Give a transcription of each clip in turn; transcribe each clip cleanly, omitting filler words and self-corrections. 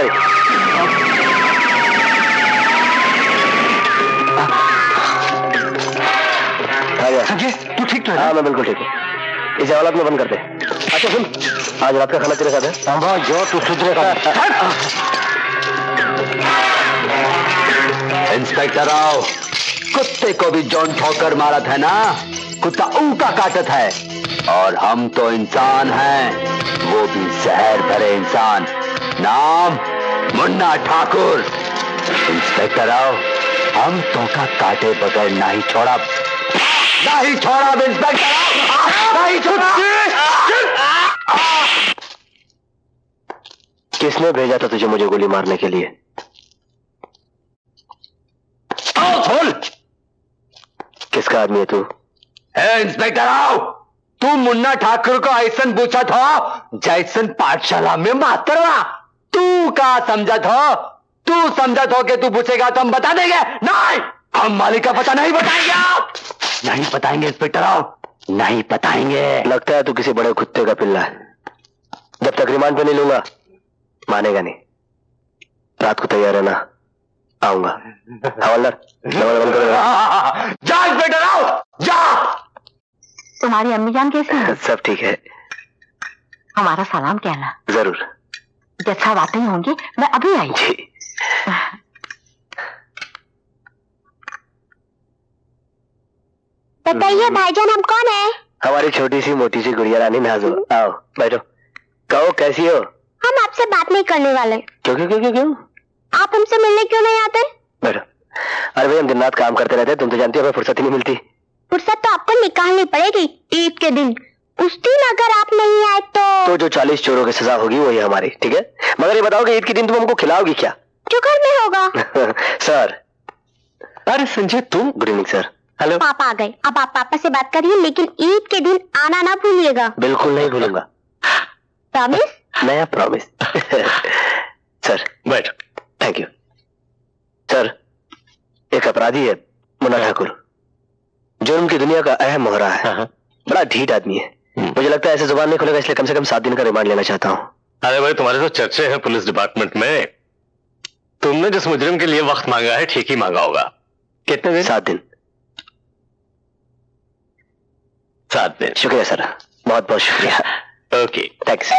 करी। संजय, तू ठीक तो है? हाँ मैं बिल्कुल ठीक हूँ। इसे हालत में बंद कर दे। अच्छा सुन, आज रात का खाना तेरे साथ है। जो तू सुधरेगा। इंस्पेक्टर राव, कुत्ते को भी जॉन ठोकर मारा था ना, कुत्ता ऊका काटत है, और हम तो इंसान हैं, वो भी जहर भरे इंसान। नाम मुन्ना ठाकुर। इंस्पेक्टर राव, हम तो का काटे बगैर नहीं छोड़ा, नहीं छोड़ा इंस्पेक्टर राव, नहीं छोड़ा। किसने भेजा था तुझे मुझे गोली मारने के लिए? बोल, किसका आदमी है तू? इंस्पेक्टर राव, तू मुन्ना ठाकुर को ऐसन पूछा था जैसन पाठशाला में मातरवा। तू का समझा था? तू समझा था कि तू पूछेगा तो हम बता देंगे? नहीं, हम मालिक का पता नहीं बताएंगे। आप नहीं बताएंगे इंस्पेक्टर राव, नहीं बताएंगे। लगता है तू किसी बड़े कुत्ते का पिल्ला है। जब तक रिमांड पे नहीं लूंगा मानेगा नहीं। रात को तैयार है ना? आऊंगा। हवलदार जा इंस्पेक्टर राव, जा। तुम्हारी अम्मी जान कैसी है? सब ठीक है। हमारा सलाम कहना। जरूर। जब साहब आते ही होंगे, मैं अभी आई। जी। बताइए भाईजान, हम कौन है? हमारी छोटी सी मोटी सी गुड़िया रानी नाजो। आओ बैठो। कहो कैसी हो? हम आपसे बात नहीं करने वाले। क्यों क्यों क्यों क्यों क्यों? आप हमसे मिलने क्यों नहीं आते? बैठो। अरे भाई हम दिन रात काम करते रहते हैं, तुम तो जानती हो हमें फुर्सत ही नहीं मिलती। फुर्सत तो आपको निकालनी पड़ेगी ईद के दिन। उस दिन अगर आप नहीं आए तो जो 40 चोरों की सजा होगी वही हमारी, ठीक है? मगर ये बताओ कि ईद के दिन तुम हमको खिलाओगी क्या? जो घर में होगा। सर। अरे संजय तुम। Good evening sir. हेलो। पापा आ गए, अब आप पापा से बात करिए, लेकिन ईद के दिन आना ना भूलिएगा। बिल्कुल नहीं भूलूंगा। प्रॉमिस? नया प्रॉमिस। सर बैठो। Thank you sir. एक अपराधी है मुन्ना ठाकुर, जुर्म की दुनिया का अहम मोहरा है। बड़ा ढीठ आदमी है। मुझे लगता है ऐसे जुबान नहीं खुलेगा, इसलिए कम से कम 7 दिन का रिमांड लेना चाहता हूँ। अरे भाई, तुम्हारे तो चर्चे हैं पुलिस डिपार्टमेंट में। तुमने जिस मुजरिम के लिए वक्त मांगा है ठीक ही मांगा होगा। कितने दिन? 7 दिन। 7 दिन। शुक्रिया सर, बहुत बहुत शुक्रिया। Okay thanks.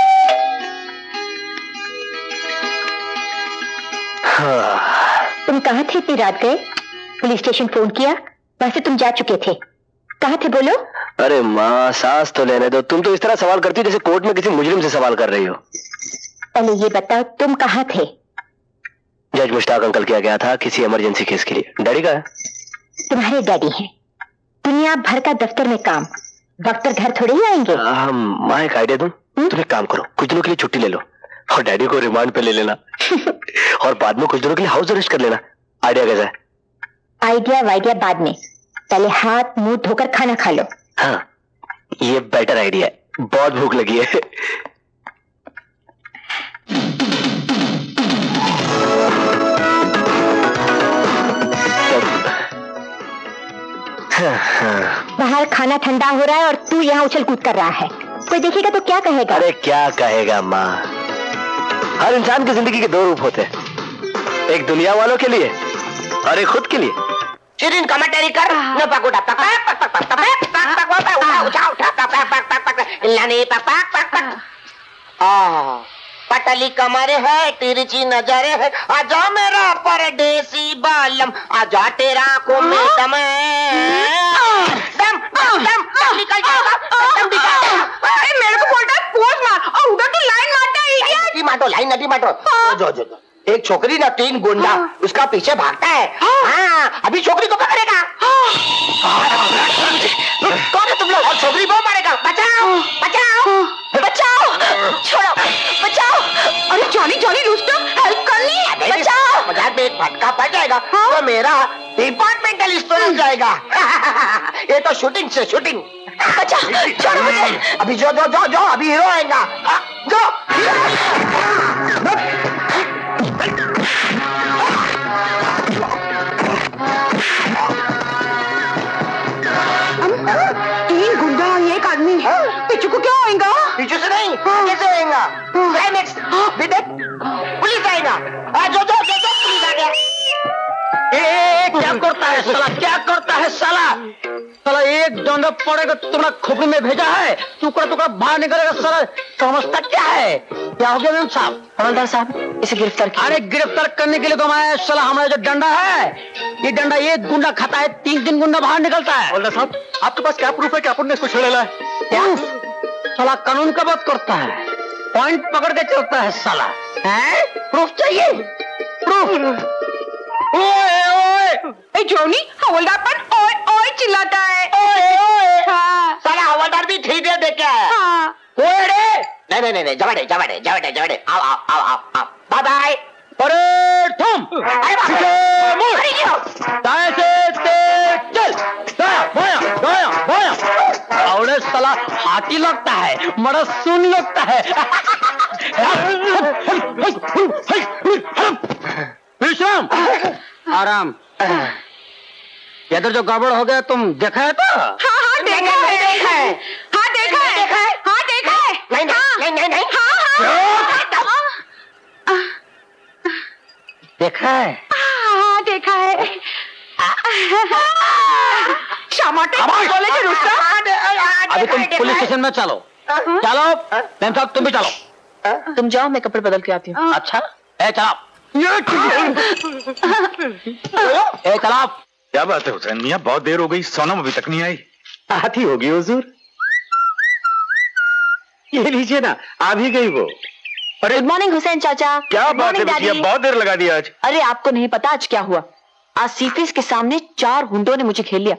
तुम कहाँ थे इतनी रात गए? पुलिस स्टेशन फोन किया? वहां से तुम जा चुके थे। कहाँ थे बोलो? अरे माँ सांस तो लेने दो। तुम तो इस तरह सवाल करती हो जैसे कोर्ट में किसी मुजरिम से सवाल कर रही हो। पहले ये बताओ तुम कहाँ थे? जज मुश्ताक अंकल किया गया था किसी इमरजेंसी केस के लिए। डैडी का है? तुम्हारे डैडी हैं। दुनिया भर का दफ्तर में काम, वक्त पर घर थोड़े ही आएंगे। माँ एक आइडिया दूं? तुम एक काम करो, कुछ दिनों के लिए छुट्टी ले लो और डैडी को रिमांड पे ले लेना और बाद में कुछ दिनों के लिए हाउस अरेस्ट कर लेना। आइडिया कैसा है? आइडिया वाइडिया बाद में, पहले हाथ मुंह धोकर खाना खा लो। हाँ ये बेटर आइडिया है, बहुत भूख लगी है। बाहर खाना ठंडा हो रहा है और तू यहाँ उछल कूद कर रहा है। कोई देखेगा तो क्या कहेगा? अरे क्या कहेगा माँ, हर इंसान की जिंदगी के 2 रूप होते हैं, एक दुनिया वालों के लिए और एक खुद के लिए। शिरीन कमेंटरी कर न पकुड़ा पक पक पक पक पक पक पक पक उठा उठा उठा पक पक पक पक पक लाने पक पक पक पक। पतली कमर है, तिरछी नजर है, आजा मेरा परदेसी बालम, आजा तेरा को मैं दम दम दम निकल जाएगा, दम दिखा। अरे मेरे को बोलता है पोज मार और उधर तो लाइन मारता है। नटी मारो, लाइन नटी मारो। जो जो एक छोकरी ना 3 गुंडा उसका पीछे भागता है। हाँ अभी छोकरी को पकड़ेगा। कौन है तुम लोग? और छोकरी वो मारेगा। बचाओ बचाओ बचाओ, छोड़ो बचाओ। अरे जॉनी जॉनी रुस्तम हेल्प कर ली, बचाओ। मजाक में एक फटका पड़ जाएगा तो मेरा डिपार्टमेंटल स्टोर हो जाएगा। ये तो शूटिंग से शूटिंग। बचाओ, छोड़ो मुझे। अभी जो जो जो जो अभी हीरो आएगा। जो पीछू को क्या होएगा? पीछू से नहीं, कैसे होएगा? क्लाइमेक्स विद पुलिस आएगा। है साला, क्या करता है साला? साला एक डंडा पड़ेगा तुम्हारा खोपड़ी में भेजा है, टुकड़ा टुकड़ा बाहर निकलेगा साला। समझता क्या है? क्या हो गया मेम साहब? हवलदार साहब, इसे गिरफ्तार कीजिए। अरे गिरफ्तार करने के लिए तो मैं साला, हमारा जो डंडा है, ये डंडा एक गुंडा खाता है, 3 गुंडा बाहर निकलता है। हवलदार साहब, आपके पास क्या प्रूफ है कि आपने इसको छेड़ा है? साला कानून का बात करता है, पॉइंट पकड़ के चलता है साला। हैं? प्रूफ चाहिए? प्रूफ? ओए जोनी, हवलदार पर ओए ओए चिल्लाता है। हाँ। साला हवलदार भी ठीक है देख क्या है? हाँ। ओए रे! नहीं, जवाड़े। आओ। Bye bye. अरे तुम! दाएं से तेज चल! दाया! और साला हाथी लगता है, मरा सुन लगता है। विश्राम, आराम। इधर जो गड़बड़ हो गया तुम देखा है तो? हाँ, देखा है। नहीं। देखा है? हाँ, देखा है। शमाटे बोले कि रुस्ता। अभी तुम पुलिस स्टेशन में चलो। मैम साहब तुम भी चलो। तुम जाओ, मैं कपड़े बदल के आती हूँ। अच्छा, चलो। चलो। क्या बात है हुसैन मियां, बहुत देर हो गई, सोनम अभी तक नहीं आई। आती होगी हुजूर। ये लीजिए ना, आ भी गई वो। गुड मॉर्निंग हुसैन चाचा। क्या Good बात है morning, बिटिया, Daddy। बहुत देर लगा दिया आज। अरे आपको नहीं पता आज क्या हुआ। आज सीफिस के सामने 4 हुंडों ने मुझे खेल लिया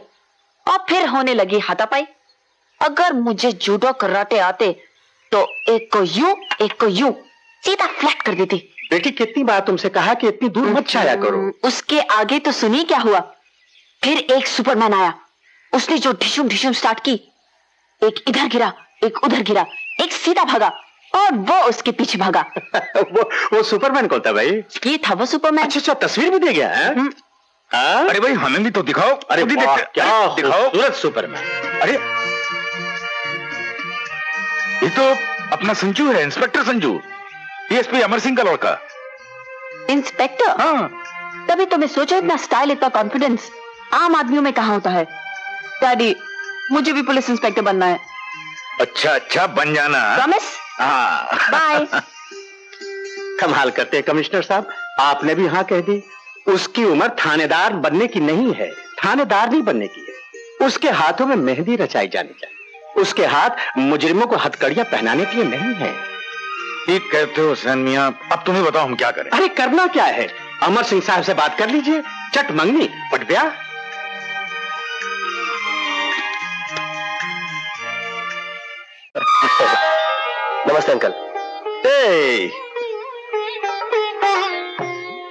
और फिर होने लगी हाथापाई। अगर मुझे जूडो कराटे आते तो एक को यूं एक को यूं सीधा फ्लैट कर देती। बेटी, कितनी बार तुमसे कहा कि इतनी दूर मत जाया करो। उसके आगे तो सुनिए क्या हुआ। फिर एक सुपरमैन आया, उसने जो ढिशुम ढिशुम स्टार्ट की, एक इधर गिरा, एक उधर गिरा, एक सीधा भागा और वो उसके पीछे भागा। वो सुपरमैन कौन था भाई? ये था वो सुपरमैन। अच्छा, तस्वीर भी दे गया है? हाँ? अरे भाई हमें भी तो दिखाओ। अरे खुद ही वाह, देखते- क्या अरे, दिखाओ। खूबसूरत सुपरमैन। अरे ये तो अपना संजू है, इंस्पेक्टर संजू, डीएसपी अमर सिंह का लड़का। इंस्पेक्टर? हाँ, तभी तो मैं सोचा, इतना स्टाइल, इतना कॉन्फिडेंस आम आदमियों में कहाँ होता है। डैडी, मुझे भी पुलिस इंस्पेक्टर बनना है। अच्छा बन जाना। प्रॉमिस? हाँ। बाय। कमाल करते हैं कमिश्नर साहब, आपने भी हाँ कह दी। उसकी उम्र थानेदार बनने की नहीं है, थानेदार नहीं बनने की है। उसके हाथों में मेहंदी रचाई जानी चाहिए। उसके हाथ मुजरिमों को हथकड़ियां पहनाने के लिए नहीं है। ठीक कहते हो हुसैन मियां, अब तुम्हें बताओ हम क्या करें। अरे करना क्या है, अमर सिंह साहब से बात कर लीजिए, चट मंगनी पट ब्याह। नमस्ते अंकल।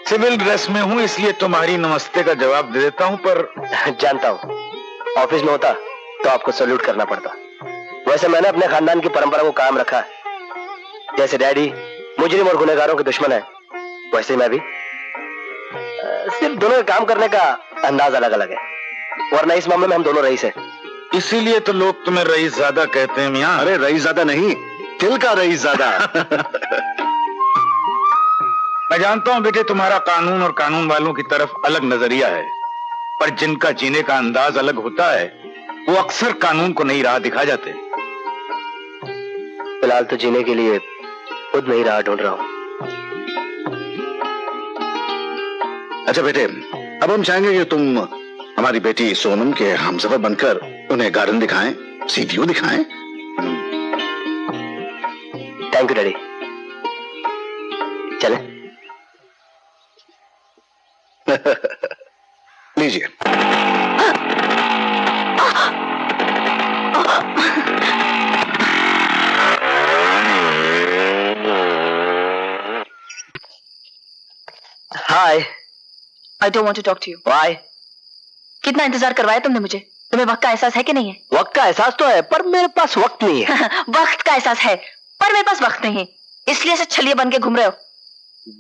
सिविल ड्रेस में हूँ इसलिए तुम्हारी नमस्ते का जवाब दे देता हूँ, पर जानता हूँ, ऑफिस में होता तो आपको सैल्यूट करना पड़ता। वैसे मैंने अपने खानदान की परंपरा को कायम रखा है। जैसे डैडी मुजरिम और गुनहगारों के दुश्मन है, वैसे मैं भी। सिर्फ दोनों के काम करने का अंदाज अलग अलग है, वरना इस मामले में हम दोनों रईस हैं। इसीलिए तो लोग तुम्हें रईसज़ादा कहते हैं मियां। अरे रईसज़ादा नहीं, दिल का रईसज़ादा। मैं जानता हूं बेटे, तुम्हारा कानून और कानून वालों की तरफ अलग नजरिया है, पर जिनका जीने का अंदाज अलग होता है वो अक्सर कानून को नई राह दिखा जाते। फिलहाल तो जीने के लिए खुद नई राह ढूंढ रहा हूं। अच्छा बेटे, अब हम चाहेंगे कि तुम हमारी बेटी सोनम के हमसफर बनकर उन्हें गार्डन दिखाएं, सी व्यू दिखाएं। Thank you daddy. चले। लीजिए। Hi. I don't want to talk to you. Why? कितना इंतजार करवाया तुमने मुझे? तुम्हें वक्त का एहसास है कि नहीं है? वक्त का एहसास तो है, पर मेरे पास वक्त नहीं है। वक्त का एहसास है पर मेरे पास वक्त नहीं, इसलिए से छलिए बन के घूम रहे हो।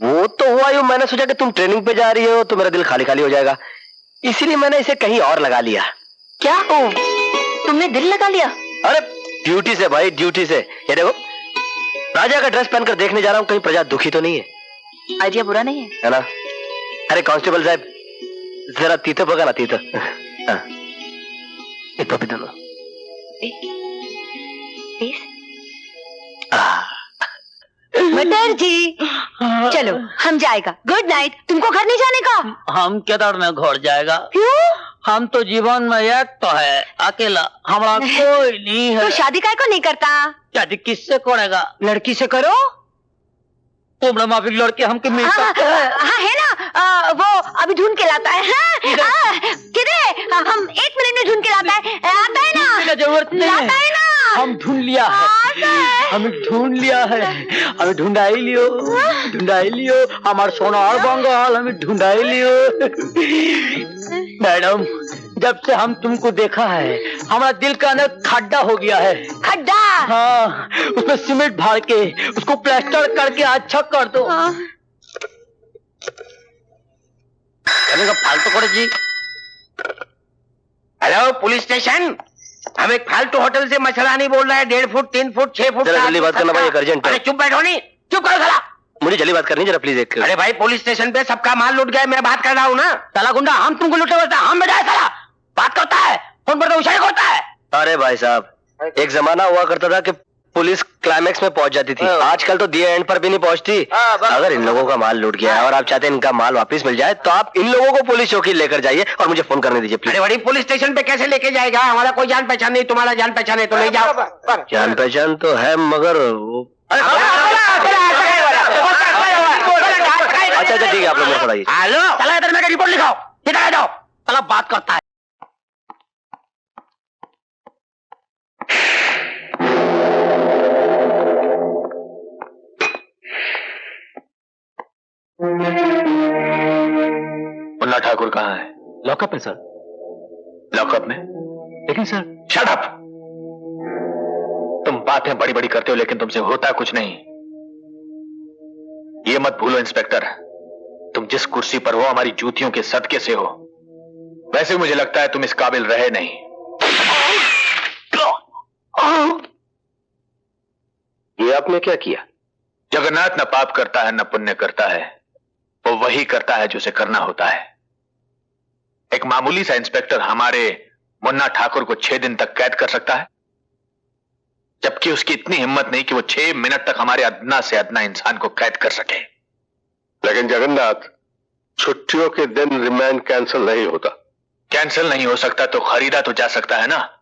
वो तो हुआ यूं, मैंने सोचा कि तुम ट्रेनिंग पे जा रही हो तो मेरा दिल खाली खाली हो जाएगा, इसीलिए मैंने इसे कहीं और लगा लिया। क्या? ओ, तुमने दिल लगा लिया? अरे ड्यूटी से भाई, ड्यूटी से। ये देखो, राजा का ड्रेस पहनकर देखने जा रहा हूँ, कहीं प्रजा दुखी तो नहीं है। आइडिया बुरा नहीं है। है ना? अरे कांस्टेबल साहब, जरा तीता पका ना, तीता। हाँ। एक पपी दो। मटर जी, चलो हम जाएगा। Good night. तुमको घर नहीं जाने का? हम केदार में घर जाएगा। क्यों? हम तो जीवन में एक तो है अकेला, हमारा कोई नहीं है। तो शादी काय को नहीं करता? शादी किससे करेगा? लड़की से करो। तुमने माफिक लड़के हमके मिल सकते हैं? हाँ है ना, वो अभी ढूंढ के लाता है। किधर? हम 1 मिनट में ढूंढ के लाता है। आता है ना? जरूरत नहीं लाता है ना? हम ढूंढ लिया है, हमें ढूंढ लिया है, हमें ढूंढाई लियो, ढूंढाई लियो, हमारे सोनार बंगाल हमें ढूंढाई लियो। मैडम, जब से हम तुमको देखा है हमारा दिल का अंदर खड्डा हो गया है। खड्डा? हाँ, उसमें सीमेंट भर के उसको प्लास्टर करके अच्छा कर दो। फालतू करे जी। हेलो पुलिस स्टेशन, हम एक फालतू होटल से मसला नहीं बोल रहे हैं। 1.5 फुट 3 फुट 6 फुट। जरा जल्दी बात करना भाई, एक अर्जेंट है। अरे चुप बैठो, नहीं चुप करो साला। मुझे जल्दी बात करनी, जरा प्लीज एक। अरे भाई पुलिस स्टेशन पे सबका माल लूट गया, मैं बात कर रहा हूँ ना। साला गुंडा, हम तुमको लुटे बोलता है, हम बैठा साला बात करता है, फोन पर तो इशारे करता है। अरे भाई साहब, एक जमाना हुआ करता था कि पुलिस क्लाइमेक्स में पहुंच जाती थी, आजकल तो दिए एंड पर भी नहीं पहुंचती। अगर इन लोगों का माल लूट गया है और आप चाहते हैं इनका माल वापस मिल जाए, तो आप इन लोगों को पुलिस चौकी लेकर जाइए और मुझे फोन करने दीजिए प्लीज। अरे बड़ी पुलिस स्टेशन पे कैसे लेके जाएगा? हमारा कोई जान पहचान नहीं, तुम्हारा जान पहचान है तो ले जाओ। जान पहचान तो है मगर अच्छा ठीक है, आप लोग मेरे पढ़ाइए। हेलो चला इधर, मेरा रिपोर्ट लिखाओ, इधर आ जाओ। साला बात करता है। मुन्ना ठाकुर कहाँ है? लॉकअप है सर। लॉकअप में? लेकिन सर। Shut up! तुम बातें बड़ी बड़ी करते हो लेकिन तुमसे होता कुछ नहीं। ये मत भूलो इंस्पेक्टर, तुम जिस कुर्सी पर हो हमारी जूतियों के सदके से हो। वैसे मुझे लगता है तुम इस काबिल रहे नहीं। ये आपने क्या किया? जगन्नाथ न पाप करता है न पुण्य करता है, वो वही करता है जो उसे करना होता है। एक मामूली सा इंस्पेक्टर हमारे मुन्ना ठाकुर को 6 दिन तक कैद कर सकता है, जबकि उसकी इतनी हिम्मत नहीं कि वो 6 मिनट तक हमारे अदना से अदना इंसान को कैद कर सके। लेकिन जगन्नाथ, छुट्टियों के दिन रिमांड कैंसिल नहीं होता। कैंसिल नहीं हो सकता तो खरीदा तो जा सकता है ना।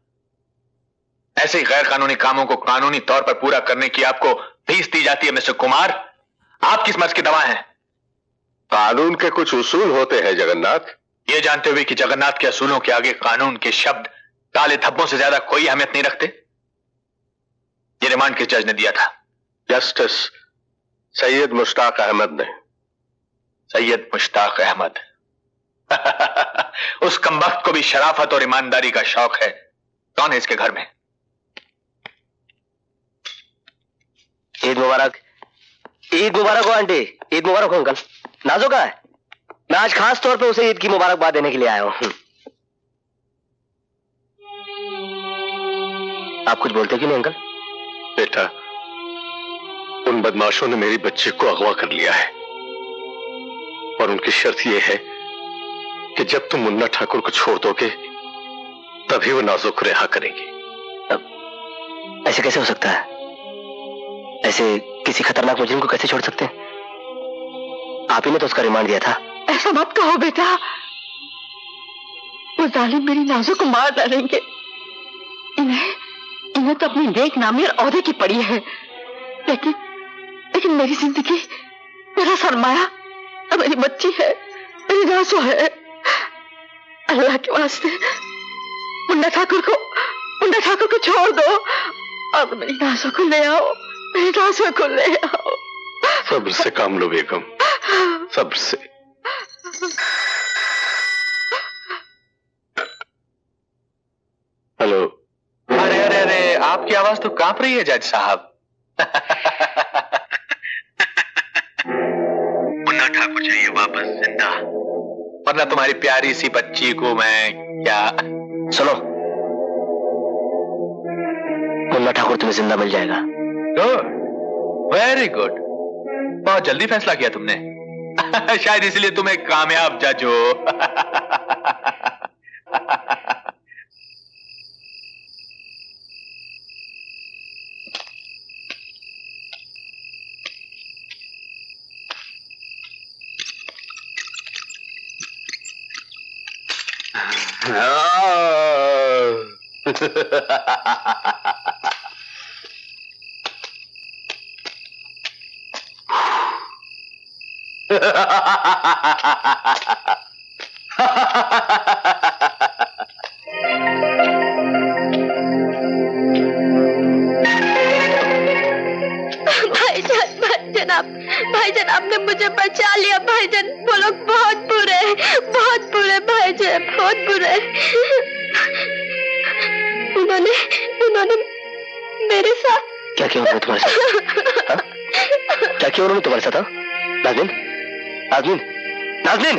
ऐसे ही गैर कानूनी कामों को कानूनी तौर पर पूरा करने की आपको फीस दी जाती है मिस्टर कुमार। आप किस मर्ज की दवा हैं? कानून के कुछ उसूल होते हैं जगन्नाथ। ये जानते हुए कि जगन्नाथ के असूलों के आगे कानून के शब्द काले धब्बों से ज्यादा कोई अहमियत नहीं रखते। ये रिमांड किस जज ने दिया था? जस्टिस सैयद मुश्ताक अहमद ने। सैयद मुश्ताक अहमद। उस कमबख्त को भी शराफत और ईमानदारी का शौक है। कौन है इसके घर में? ईद मुबारक। ईद मुबारक हो आंटी। ईद मुबारक हो अंकल। नाजो का है? मैं आज खास तौर पे उसे ईद की मुबारकबाद देने के लिए आया हूं। आप कुछ बोलते क्यों नहीं अंकल? बेटा, उन बदमाशों ने मेरी बच्ची को अगवा कर लिया है और उनकी शर्त यह है कि जब तुम मुन्ना ठाकुर को छोड़ दोगे तभी वो नाजो को रिहा करेंगी। अब ऐसे कैसे हो सकता है? ऐसे किसी खतरनाक मुजरिम को कैसे छोड़ सकते हैं? आप ही ने तो उसका रिमांड दिया था। ऐसा मत कहो बेटा, वो जालिम मेरी नाजो को मार डालेंगे। इन्हें तो अपनी नेक नामी और औहदे की पड़ी है, लेकिन मेरी जिंदगी, मेरा सरमाया, मेरी बच्ची है, मेरी नाजो है। अल्लाह के वास्ते मुन्ना ठाकुर को छोड़ दो और मेरी नाजो को ले आओ, मेरी नाजो को ले आओ। सब्र से काम लो बेगम, सब्र से। हेलो। अरे अरे अरे, आपकी आवाज तो कांप रही है जज साहब। मुन्ना ठाकुर चाहिए वापस जिंदा, वरना तुम्हारी प्यारी सी बच्ची को मैं क्या। सुनो, मुन्ना ठाकुर तुम्हें जिंदा मिल जाएगा। Good, very good. बहुत जल्दी फैसला किया तुमने। शायद इसलिए तुम एक कामयाब जज हो। भाईजान आपने मुझे बचा लिया। भाईजान वो लोग बहुत बुरे भाईजान, बहुत बुरे। उन्होंने मेरे साथ क्या किया उन्होंने तुम्हारे साथ? क्या किया उन्होंने तुम्हारे साथ? नाज़नीन, नाज़नीन, नाज़नीन।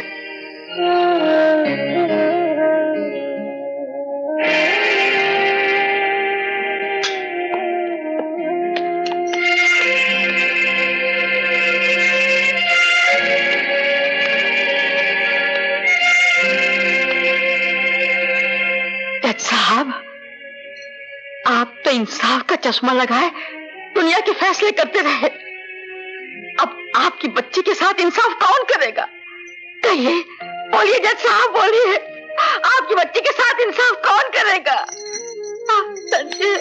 साहब, आप तो इंसाफ का चश्मा लगाए दुनिया के फैसले करते रहे। अब आपकी बच्ची के साथ इंसाफ कौन करेगा? कहिए, बोलिए जज साहब, बोलिए, आपकी बच्ची के साथ इंसाफ कौन करेगा? संजय,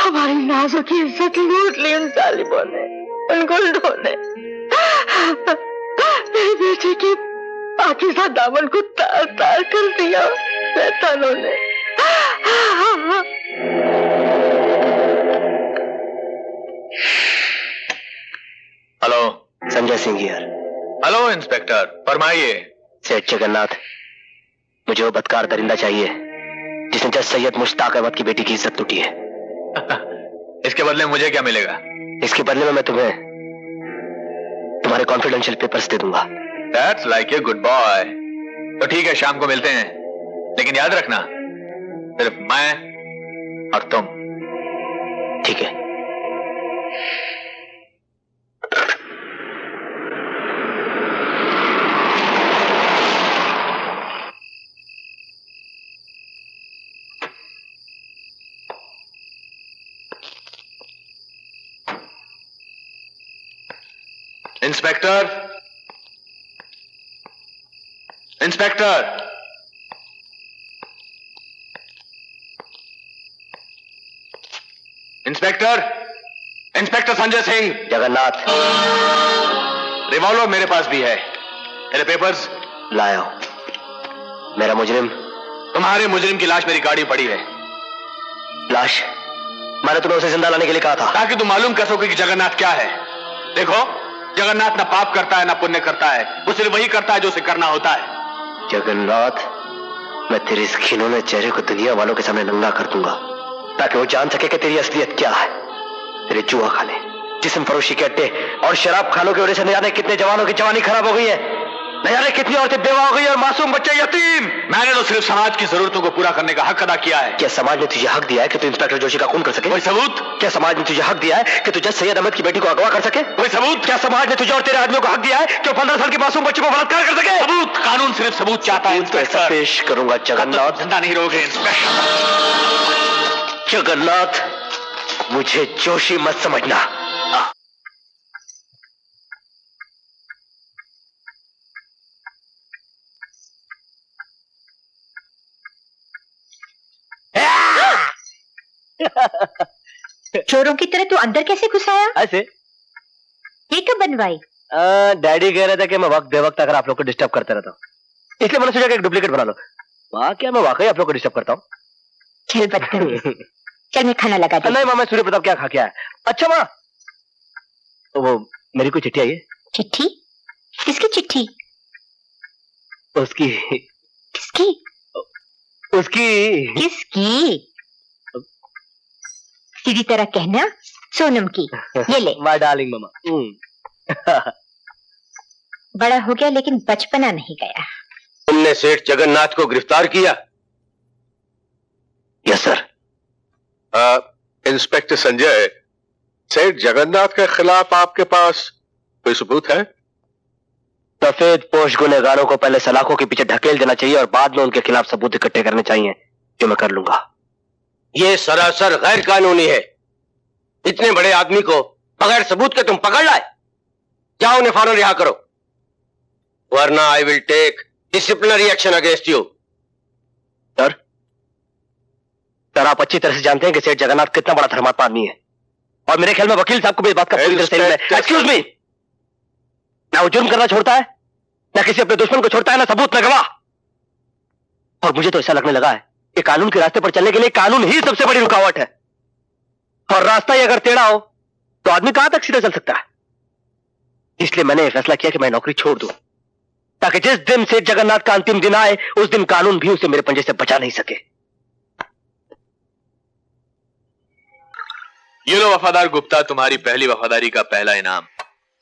हमारी नाजों की इज्जत लूट ली उन जालिमों ने, उन गुंडों ने। मेरी बेटी की पाकिस्तान दामन को तार तार कर दिया शैतानों ने। Hello, Sanjay Singh here. Hello inspector, फरमाइए। सेठ जगन्नाथ, मुझे वो बदकार दरिंदा चाहिए जिसने जज सैयद मुश्ताक अहमद की बेटी की इज्जत लूटी है। इसके बदले में मुझे क्या मिलेगा? इसके बदले में मैं तुम्हें तुम्हारे कॉन्फिडेंशियल पेपर्स दे दूंगा। That's like a good boy। तो ठीक है, शाम को मिलते हैं, लेकिन याद रखना सिर्फ मैं और तुम। ठीक है। Inspector, inspector, inspector, inspector Sanjay Singh. Jagannath, revolver मेरे पास भी है। मेरे पेपर्स लाया हूं। मेरा मुजरिम। तुम्हारे मुजरिम की लाश मेरी गाड़ी में पड़ी है। लाश? मैंने तुम्हें उसे जिंदा लाने के लिए कहा था ताकि तुम मालूम कर सको कि जगन्नाथ क्या है। देखो, जगन्नाथ ना पाप करता है ना पुण्य करता है, वो सिर्फ वही करता है जो उसे करना होता है। जगन्नाथ, मैं तेरे इस खिलौने चेहरे को दुनिया वालों के सामने नंगा कर दूंगा ताकि वो जान सके कि तेरी असलियत क्या है। तेरे जुआ खाने, जिस्म फरोशी के अड्डे और शराब खानों की वजह से न जाने कितने जवानों की जवानी खराब हो गई है, न जाने कितनी औरतें बेवा हो गई और मासूम बच्चे यतीम। मैंने तो सिर्फ समाज की जरूरतों को पूरा करने का हक अदा किया है। क्या समाज ने तुझे हक दिया है कि तू इंस्पेक्टर जोशी का खून कर सके? कोई सबूत? क्या समाज ने तुझे हक दिया है कि तू जज सैयद अहमद की बेटी को अगवा कर सके? कोई सबूत? क्या समाज ने तुझे और तेरे आदमियों को हक दिया है कि वो 15 साल के मासूम बच्चे को बलात्कार कर सके? सबूत? कानून सिर्फ सबूत चाहता है इंस्पेक्टर। पेश करूंगा जगन्नाथ। जिंदा नहीं रहोगे इंस्पेक्टर। जगन्नाथ, मुझे जोशी मत समझना। चोरों की तरह तू अंदर कैसे घुस आया? ऐसे ये कब बनवाई? डैडी कह रहे थे कि मैं वक्त बेवक्त अगर आप लोग को डिस्टर्ब करते रहता हूँ, इसलिए मैंने सोचा कि एक डुप्लीकेट बना लो। माँ, क्या मैं वाकई आप लोग को डिस्टर्ब करता हूँ? चल बदतमीज। चल मैं खाना लगा दूं। नहीं माँ, मैं सूर्य प्रताप क्या खा के आया। अच्छा माँ, वो मेरी कोई चिट्ठी आई है? चिट्ठी? किसकी चिट्ठी? उसकी। किसकी? उसकी। किसकी? सीधी तरह कहना, सोनम की। ये ले। माय डार्लिंग मामा। बड़ा हो गया लेकिन बचपना नहीं गया। तुमने सेठ जगन्नाथ को गिरफ्तार किया? Yes sir. इंस्पेक्टर संजय, सेठ जगन्नाथ के खिलाफ आपके पास कोई सबूत है? सफेद पोश गुनहगारों को पहले सलाखों के पीछे ढकेल देना चाहिए और बाद में उनके खिलाफ सबूत इकट्ठे करने चाहिए, जो मैं कर लूंगा। ये सरासर गैर कानूनी है। इतने बड़े आदमी को बगैर सबूत के तुम पकड़ लाए। जाओ उन्हें फौरन रिहा करो, वरना I will take disciplinary action against you. Sir आप अच्छी तरह से जानते हैं कि सेठ जगन्नाथ कितना बड़ा धर्मात्मा आदमी है, और मेरे ख्याल में वकील साहब को भी इस बात का पूरी तरह से एक्सक्यूज मी, ना वो जुर्म करना छोड़ता है, ना किसी अपने दुश्मन को छोड़ता है, ना सबूत, ना गवाह। और मुझे तो ऐसा लगने लगा है कि कानून के रास्ते पर चलने के लिए कानून ही सबसे बड़ी रुकावट है, और रास्ता ही अगर टेढ़ा हो तो आदमी कहां तक सीधा चल सकता है। इसलिए मैंने यह फैसला किया कि मैं नौकरी छोड़ दूं, ताकि जिस दिन सेठ जगन्नाथ का अंतिम दिन आए उस दिन कानून भी उसे मेरे पंजे से बचा नहीं सके। ये लो वफादार गुप्ता, तुम्हारी पहली वफादारी का पहला इनाम।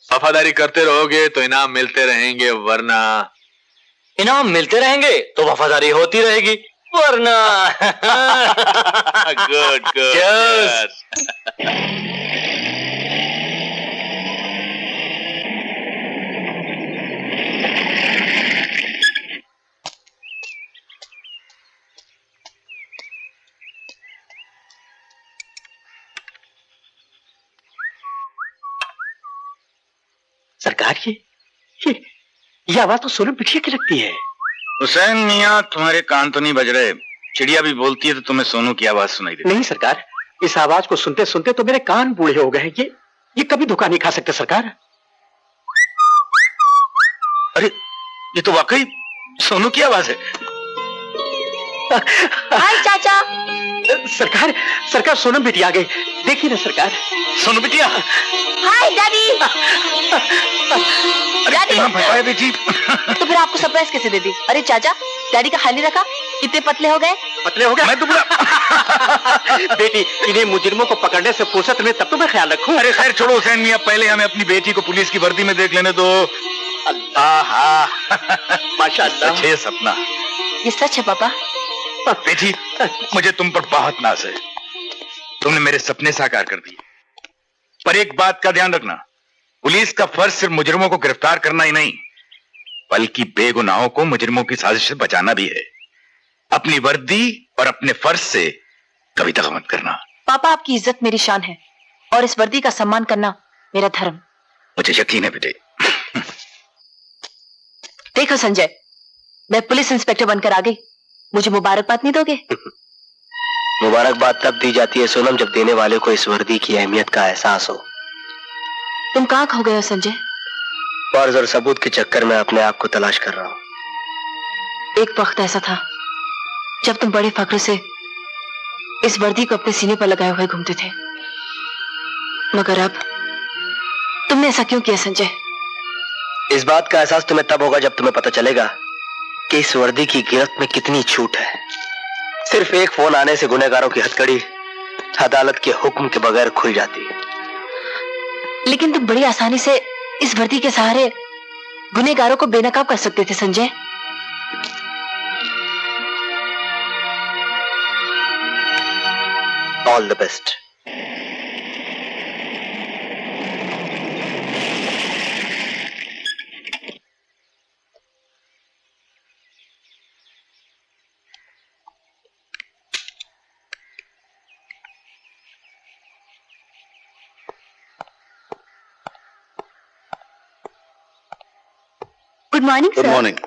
वफादारी करते रहोगे तो इनाम मिलते रहेंगे, वरना इनाम मिलते रहेंगे तो वफादारी होती रहेगी, वरना गुड गुड। सरकार ये आवाज तो सोनम बिटिया की लगती है। हुसैन मियाँ, तुम्हारे कान तो नहीं बज रहे? चिड़िया भी बोलती है तो तुम्हें सोनू की आवाज सुनाई देती? नहीं सरकार, इस आवाज को सुनते सुनते तो मेरे कान बूढ़े हो गए। ये कभी धोखा नहीं खा सकते सरकार। अरे ये तो वाकई सोनू की आवाज है। हाय चाचा। सरकार सोनम बिटिया आ गई, देखिए ना सरकार। सोनू बिटिया। हाय डैडी। डैडी बेटी। तो फिर आपको सरप्राइज कैसे दे दी? अरे चाचा, डैडी का ख्याल नहीं रखा, कितने पतले हो गए? मैं तो बेटी, इन्हें मुजरिमों को पकड़ने से फुर्सत में तब तो मैं ख्याल रखूं। अरे खैर छोड़ो हुसैन मियाँ, पहले हमें अपनी बेटी को पुलिस की वर्दी में देख लेने दो। अल्लाह, माशाअल्लाह। सच है सपना। ये सच है पापा। बेटी, मुझे तुम पर बहुत नाज है, तुमने मेरे सपने साकार कर दिए। पर एक बात का ध्यान रखना, पुलिस का फर्ज सिर्फ मुजरिमों को गिरफ्तार करना ही नहीं, बल्कि बेगुनाहों को मुजरिमों की साजिश से बचाना भी है। अपनी वर्दी और अपने फर्ज से कभी दगा मत करना। पापा, आपकी इज्जत मेरी शान है और इस वर्दी का सम्मान करना मेरा धर्म। मुझे यकीन है बेटे। देखो संजय, मैं पुलिस इंस्पेक्टर बनकर आ गई, मुझे मुबारकबाद नहीं दोगे? मुबारकबाद तब दी जाती है सोनम, जब देने वाले को इस वर्दी की अहमियत का एहसास हो। तुम कहाँ खो गए हो संजय? फर्ज और सबूत के चक्कर में अपने आप को तलाश कर रहा हूँ। एक वक्त ऐसा था जब तुम बड़े फख्र से इस वर्दी को अपने सीने पर लगाए हुए घूमते थे, मगर अब तुमने ऐसा क्यों किया संजय? इस बात का एहसास तुम्हें तब होगा जब तुम्हें पता चलेगा कि इस वर्दी की गिरफ्त में कितनी छूट है। सिर्फ एक फोन आने से गुनहगारों की हथकड़ी अदालत के हुक्म के बगैर खुल जाती है। लेकिन तुम बड़ी आसानी से इस वर्दी के सहारे गुनहगारों को बेनकाब कर सकते थे Sanjay. All the best. Good morning good sir. Morning.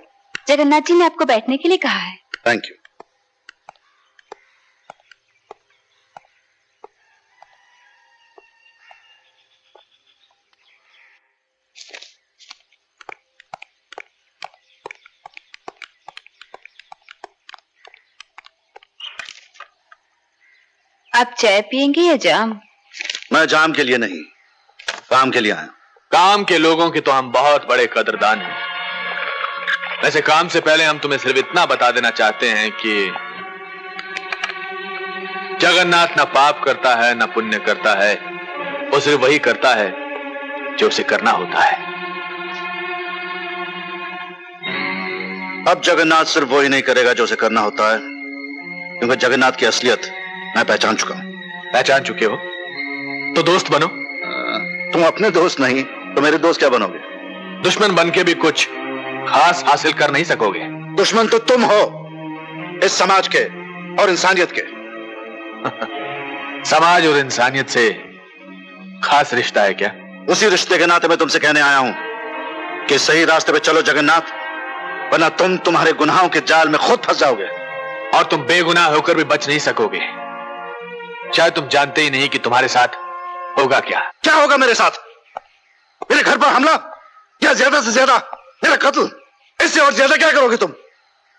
Jagannath ji ने आपको बैठने के लिए कहा है। Thank you. आप चाय पियेंगे या जाम? मैं जाम के लिए नहीं, काम के लिए आया। काम के लोगों के तो हम बहुत बड़े कदरदान हैं। वैसे काम से पहले हम तुम्हें सिर्फ इतना बता देना चाहते हैं कि जगन्नाथ ना पाप करता है ना पुण्य करता है, वो सिर्फ वही करता है जो उसे करना होता है। अब जगन्नाथ सिर्फ वही नहीं करेगा जो उसे करना होता है, क्योंकि जगन्नाथ की असलियत मैं पहचान चुका हूं। पहचान चुके हो तो दोस्त बनो। तुम अपने दोस्त नहीं तो मेरे दोस्त क्या बनोगे? दुश्मन बन के भी कुछ खास हासिल कर नहीं सकोगे। दुश्मन तो तुम हो, इस समाज के और इंसानियत के। समाज और इंसानियत से खास रिश्ता है क्या? उसी रिश्ते के नाते मैं तुमसे कहने आया हूं कि सही रास्ते पे चलो जगन्नाथ, वरना तुम तुम्हारे गुनाहों के जाल में खुद फंस जाओगे और तुम बेगुनाह होकर भी बच नहीं सकोगे। शायद तुम जानते ही नहीं कि तुम्हारे साथ होगा क्या। क्या होगा मेरे साथ? मेरे घर पर हमला या ज्यादा से ज्यादा मेरा कत्ल? इससे और ज्यादा क्या करोगे तुम?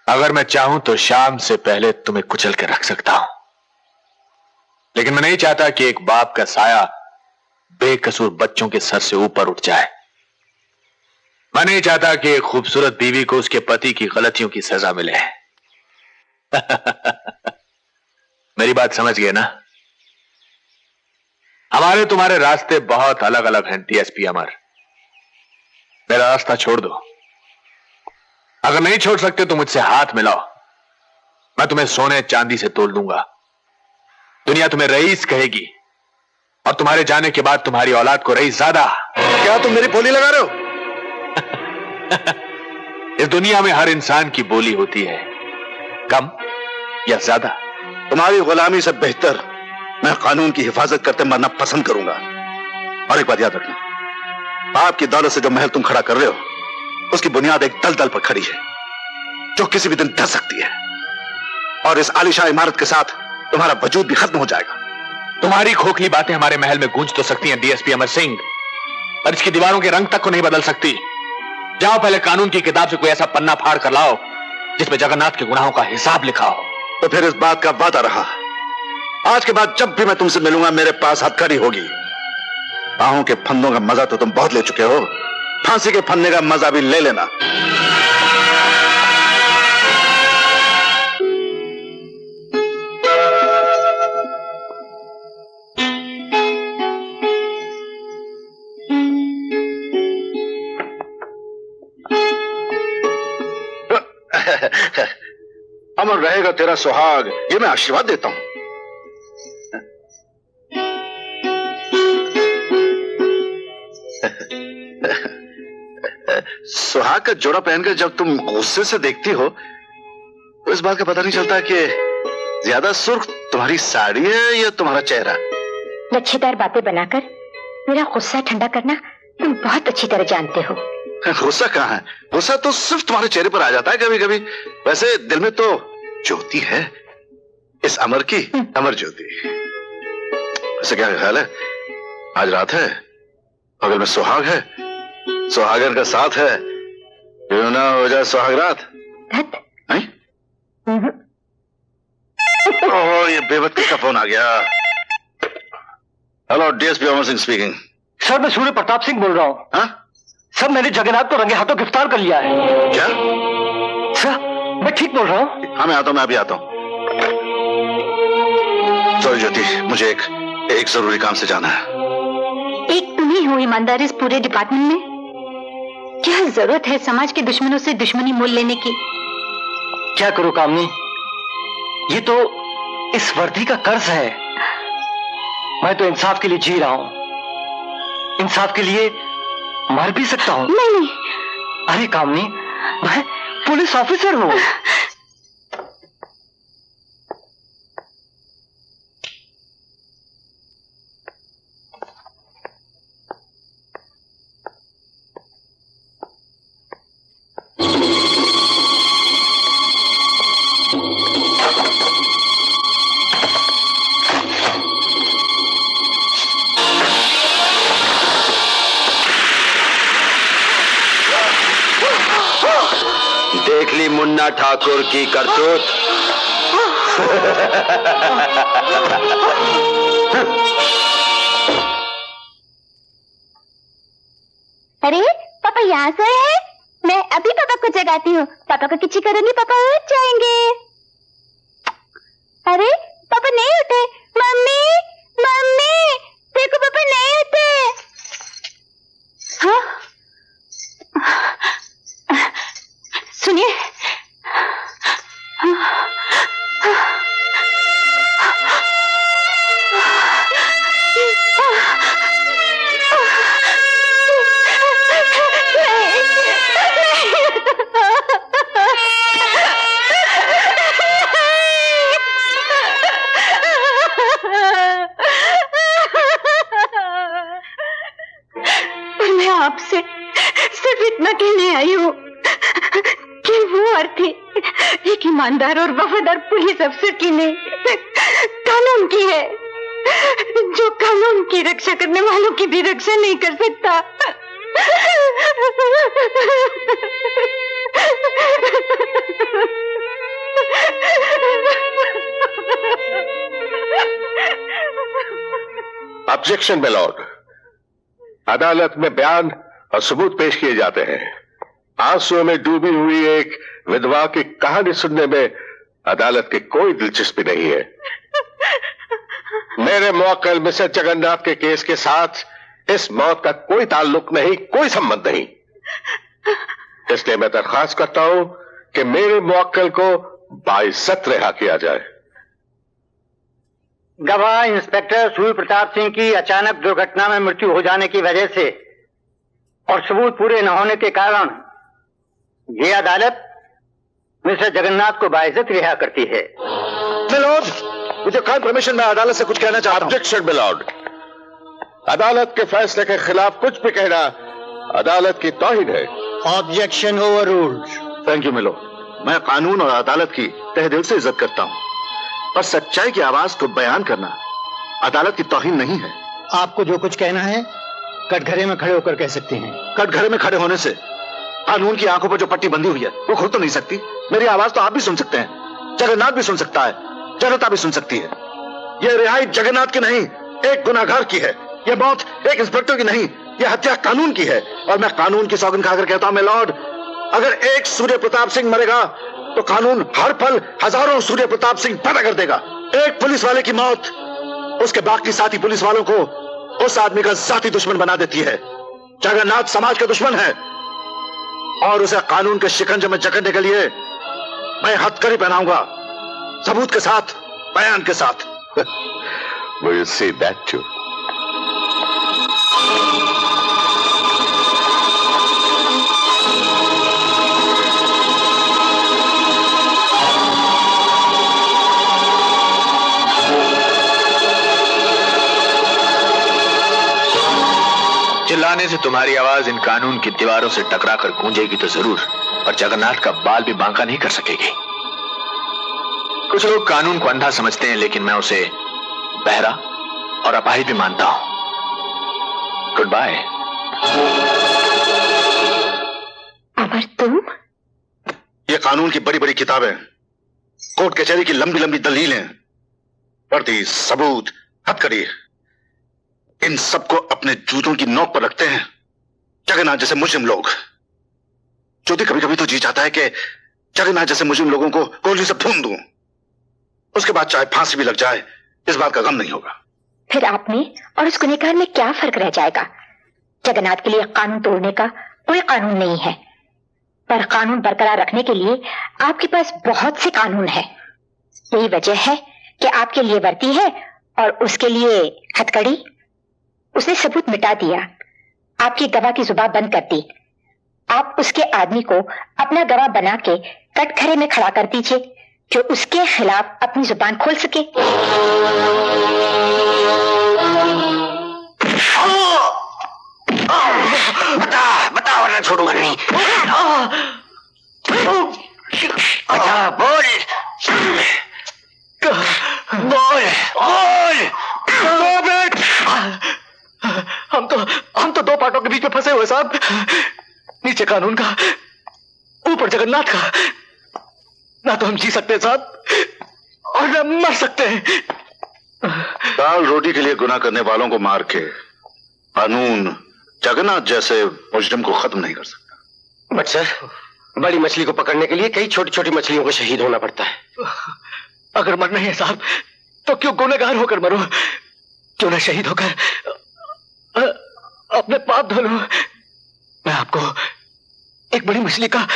अगर मैं चाहूं तो शाम से पहले तुम्हें कुचल के रख सकता हूं, लेकिन मैं नहीं चाहता कि एक बाप का साया बेकसूर बच्चों के सर से ऊपर उठ जाए। मैं नहीं चाहता कि एक खूबसूरत बीवी को उसके पति की गलतियों की सजा मिले। मेरी बात समझ गए ना? हमारे तुम्हारे रास्ते बहुत अलग अलग हैं डीएसपी अमर। मेरा रास्ता छोड़ दो। अगर नहीं छोड़ सकते तो मुझसे हाथ मिलाओ, मैं तुम्हें सोने चांदी से तोल दूंगा। दुनिया तुम्हें रईस कहेगी और तुम्हारे जाने के बाद तुम्हारी औलाद को रईस ज्यादा। क्या तुम मेरी बोली लगा रहे हो? इस दुनिया में हर इंसान की बोली होती है, कम या ज्यादा। तुम्हारी गुलामी से बेहतर मैं कानून की हिफाजत करते मरना पसंद करूंगा। और एक बात याद रखना, बाप की दौलत से जो महल तुम खड़ा कर रहे हो उसकी बुनियाद एक दलदल पर खड़ी है जो किसी भी दिन धस सकती है, और इस आलीशान इमारत के साथ तुम्हारा वजूद भी खत्म हो जाएगा। तुम्हारी खोखली बातें हमारे महल में गूंज तो सकती हैं डीएसपी अमर सिंह, पर इसकी दीवारों के रंग तक को नहीं बदल सकती। जाओ पहले कानून की किताब से कोई ऐसा पन्ना फाड़ कर लाओ जिसमें जगन्नाथ के गुनाहों का हिसाब लिखा हो। तो फिर इस बात का वादा रहा, आज के बाद जब भी मैं तुमसे मिलूंगा मेरे पास हथकड़ी होगी। बाहों के फंदों का मजा तो तुम बहुत ले चुके हो, फांसी के फंदे का मजा भी ले लेना। अमर रहेगा तेरा सुहाग, ये मैं आशीर्वाद देता हूं। सुहाग का जोड़ा पहनकर जब तुम गुस्से से देखती हो तो इस बात का पता नहीं चलता कि ज्यादा सुर्ख तुम्हारी साड़ी है या तुम्हारा चेहरा। लच्छेदार बातें बनाकर मेरा गुस्सा ठंडा करना तुम बहुत अच्छी तरह जानते हो। गुस्सा कहाँ है? गुस्सा तो सिर्फ तुम्हारे चेहरे पर आ जाता है कभी कभी। वैसे दिल में तो ज्योति है, इस अमर की अमर ज्योति। वैसे क्या ख्याल है, आज रात है, बगल में सुहाग है, सुहागन का साथ है, क्यों ना हो जाए सुहाग रात? ओह, ये बेवत किसका फोन आ गया? Hello, DSP Amar Singh speaking. Sir मैं सूर्य प्रताप सिंह बोल रहा हूँ। हाँ? सर मैंने जगन्नाथ को रंगे हाथों गिरफ्तार कर लिया है। क्या? सर मैं ठीक बोल रहा हूँ? हाँ मैं आता हूँ, मैं अभी आता हूँ। सॉरी ज्योति, मुझे एक जरूरी काम से जाना है। एक तुम ही हो ईमानदार इस पूरे डिपार्टमेंट में। क्या जरूरत है समाज के दुश्मनों से दुश्मनी मोल लेने की? क्या करूं कामनी, ये तो इस वर्दी का कर्ज है। मैं तो इंसाफ के लिए जी रहा हूं, इंसाफ के लिए मर भी सकता हूं। नहीं। अरे कामनी, मैं पुलिस ऑफिसर हूं। देख ली मुन्ना ठाकुर की करतूत। अरे पापा यहाँ सोए हैं? मैं अभी पापा को जगाती हूँ। पापा को किची करूंगी, पापा उठ जाएंगे। अरे पापा नहीं उठे। मम्मी मम्मी देखो पापा नहीं उठे। हाँ? सुनिए, इतना कहने आई हूँ कि वो अर्थी एक ईमानदार और वफादार पुलिस अफसर की नहीं, कानून की है, जो कानून की रक्षा करने वालों की भी रक्षा नहीं कर सकता। Objection my Lord. अदालत में बयान और सबूत पेश किए जाते हैं। आंसुओं में डूबी हुई एक विधवा की कहानी सुनने में अदालत की कोई दिलचस्पी नहीं है। मेरे मुवक्किल मिस्टर जगन्नाथ के केस के साथ इस मौत का कोई ताल्लुक नहीं, कोई संबंध नहीं। इसलिए मैं दरख्वास्त करता हूं कि मेरे मुवक्किल को बाइज्जत रिहा किया जाए। गवाह इंस्पेक्टर सूर्य प्रताप सिंह की अचानक दुर्घटना में मृत्यु हो जाने की वजह से और सबूत पूरे न होने के कारण ये अदालत मिस्टर जगन्नाथ को बाइज्जत रिहा करती है। मिलॉर्ड, मुझे काइंड परमिशन, मैं अदालत से कुछ कहना चाहता हूं। Objection milord. अदालत के फैसले के खिलाफ कुछ भी कहना अदालत की तौहीन है। Objection overruled. Thank you milord. मैं कानून और अदालत की तहे दिल से इज्जत करता हूं, पर सच्चाई की आवाज को बयान करना अदालत की तौहीन नहीं है। आपको जो कुछ कहना है कटघरे में खड़े होकर कह सकते हैं। कटघरे में खड़े होने से कानून की आंखों पर जो पट्टी बंधी हुई है वो खुल तो नहीं सकती। मेरी आवाज तो आप भी सुन सकते हैं, जगन्नाथ भी सुन सकता है, जनता भी सुन सकती है। यह रिहाई जगन्नाथ की नहीं, एक गुनाहगार की है। यह मौत एक इंस्पेक्टर की नहीं, यह हत्या कानून की है। और मैं कानून की सौगंध खाकर कहता हूं मैं लॉर्ड, अगर एक सूर्य प्रताप सिंह मरेगा तो कानून हर पल हजारों सूर्य प्रताप सिंह पैदा कर देगा। एक पुलिस वाले की मौत उसके बाकी साथी पुलिस वालों को उस आदमी का जाती दुश्मन बना देती है। जगन्नाथ समाज का दुश्मन है और उसे कानून के शिकंजे में जकड़ने के लिए मैं हथकड़ी पहनाऊंगा, सबूत के साथ, बयान के साथ। Will you say that too? चिल्लाने से तुम्हारी आवाज इन कानून की दीवारों से टकराकर गूंजेगी तो जरूर, पर जगन्नाथ का बाल भी बांका नहीं कर सकेगी। कुछ लोग कानून को अंधा समझते हैं, लेकिन मैं उसे बहरा और अपाहिज भी मानता हूं। Good bye. अमर, तुम? ये कानून की बड़ी बड़ी किताबें, कोर्ट कचहरी की लंबी लंबी दलीलें, वर्दी, सबूत, हथकड़ी, इन सबको अपने जूतों की नोक पर रखते हैं जगन्नाथ जैसे मुजरिम लोग। ज्योति, कभी कभी तो जी चाहता है कि जगन्नाथ जैसे मुजरिम लोगों को गोली से भून दूं, उसके बाद चाहे फांसी भी लग जाए, इस बात का गम नहीं होगा। फिर आप में और उस गुनहगार में क्या फर्क रह जाएगा? जगन्नाथ के लिए कानून तोड़ने का कोई कानून नहीं है, पर कानून बरकरार रखने के लिए आपके पास बहुत से कानून है। यही वजह है कि आपके लिए वर्दी है और उसके लिए हथकड़ी। उसने सबूत मिटा दिया, आपकी गवाह की जुबान बंद कर दी। आप उसके आदमी को अपना गवाह बना के कटघरे में खड़ा कर दीजिए, जो उसके खिलाफ अपनी जुबान खोल सके। बता वरना छोड़ूंगा नहीं। बता, बोल बोल बोल। हम तो दो पार्टों के बीच में फंसे हुए साहब। नीचे कानून का, ऊपर जगन्नाथ का। ना तो हम जी सकते हैं साहब और ना मर सकते हैं। दाल रोटी के लिए गुनाह करने वालों को मार के कानून जगन्नाथ जैसे मुजरिम को खत्म नहीं कर सकता। बट सर, बड़ी मछली को पकड़ने के लिए कई छोटी छोटी मछलियों को शहीद होना पड़ता है। अगर मरना है साहब तो क्यों गुनहगार होकर मरो, क्यों ना शहीद होकर अपने पाप धो लो। मैं आपको एक बड़ी मछली का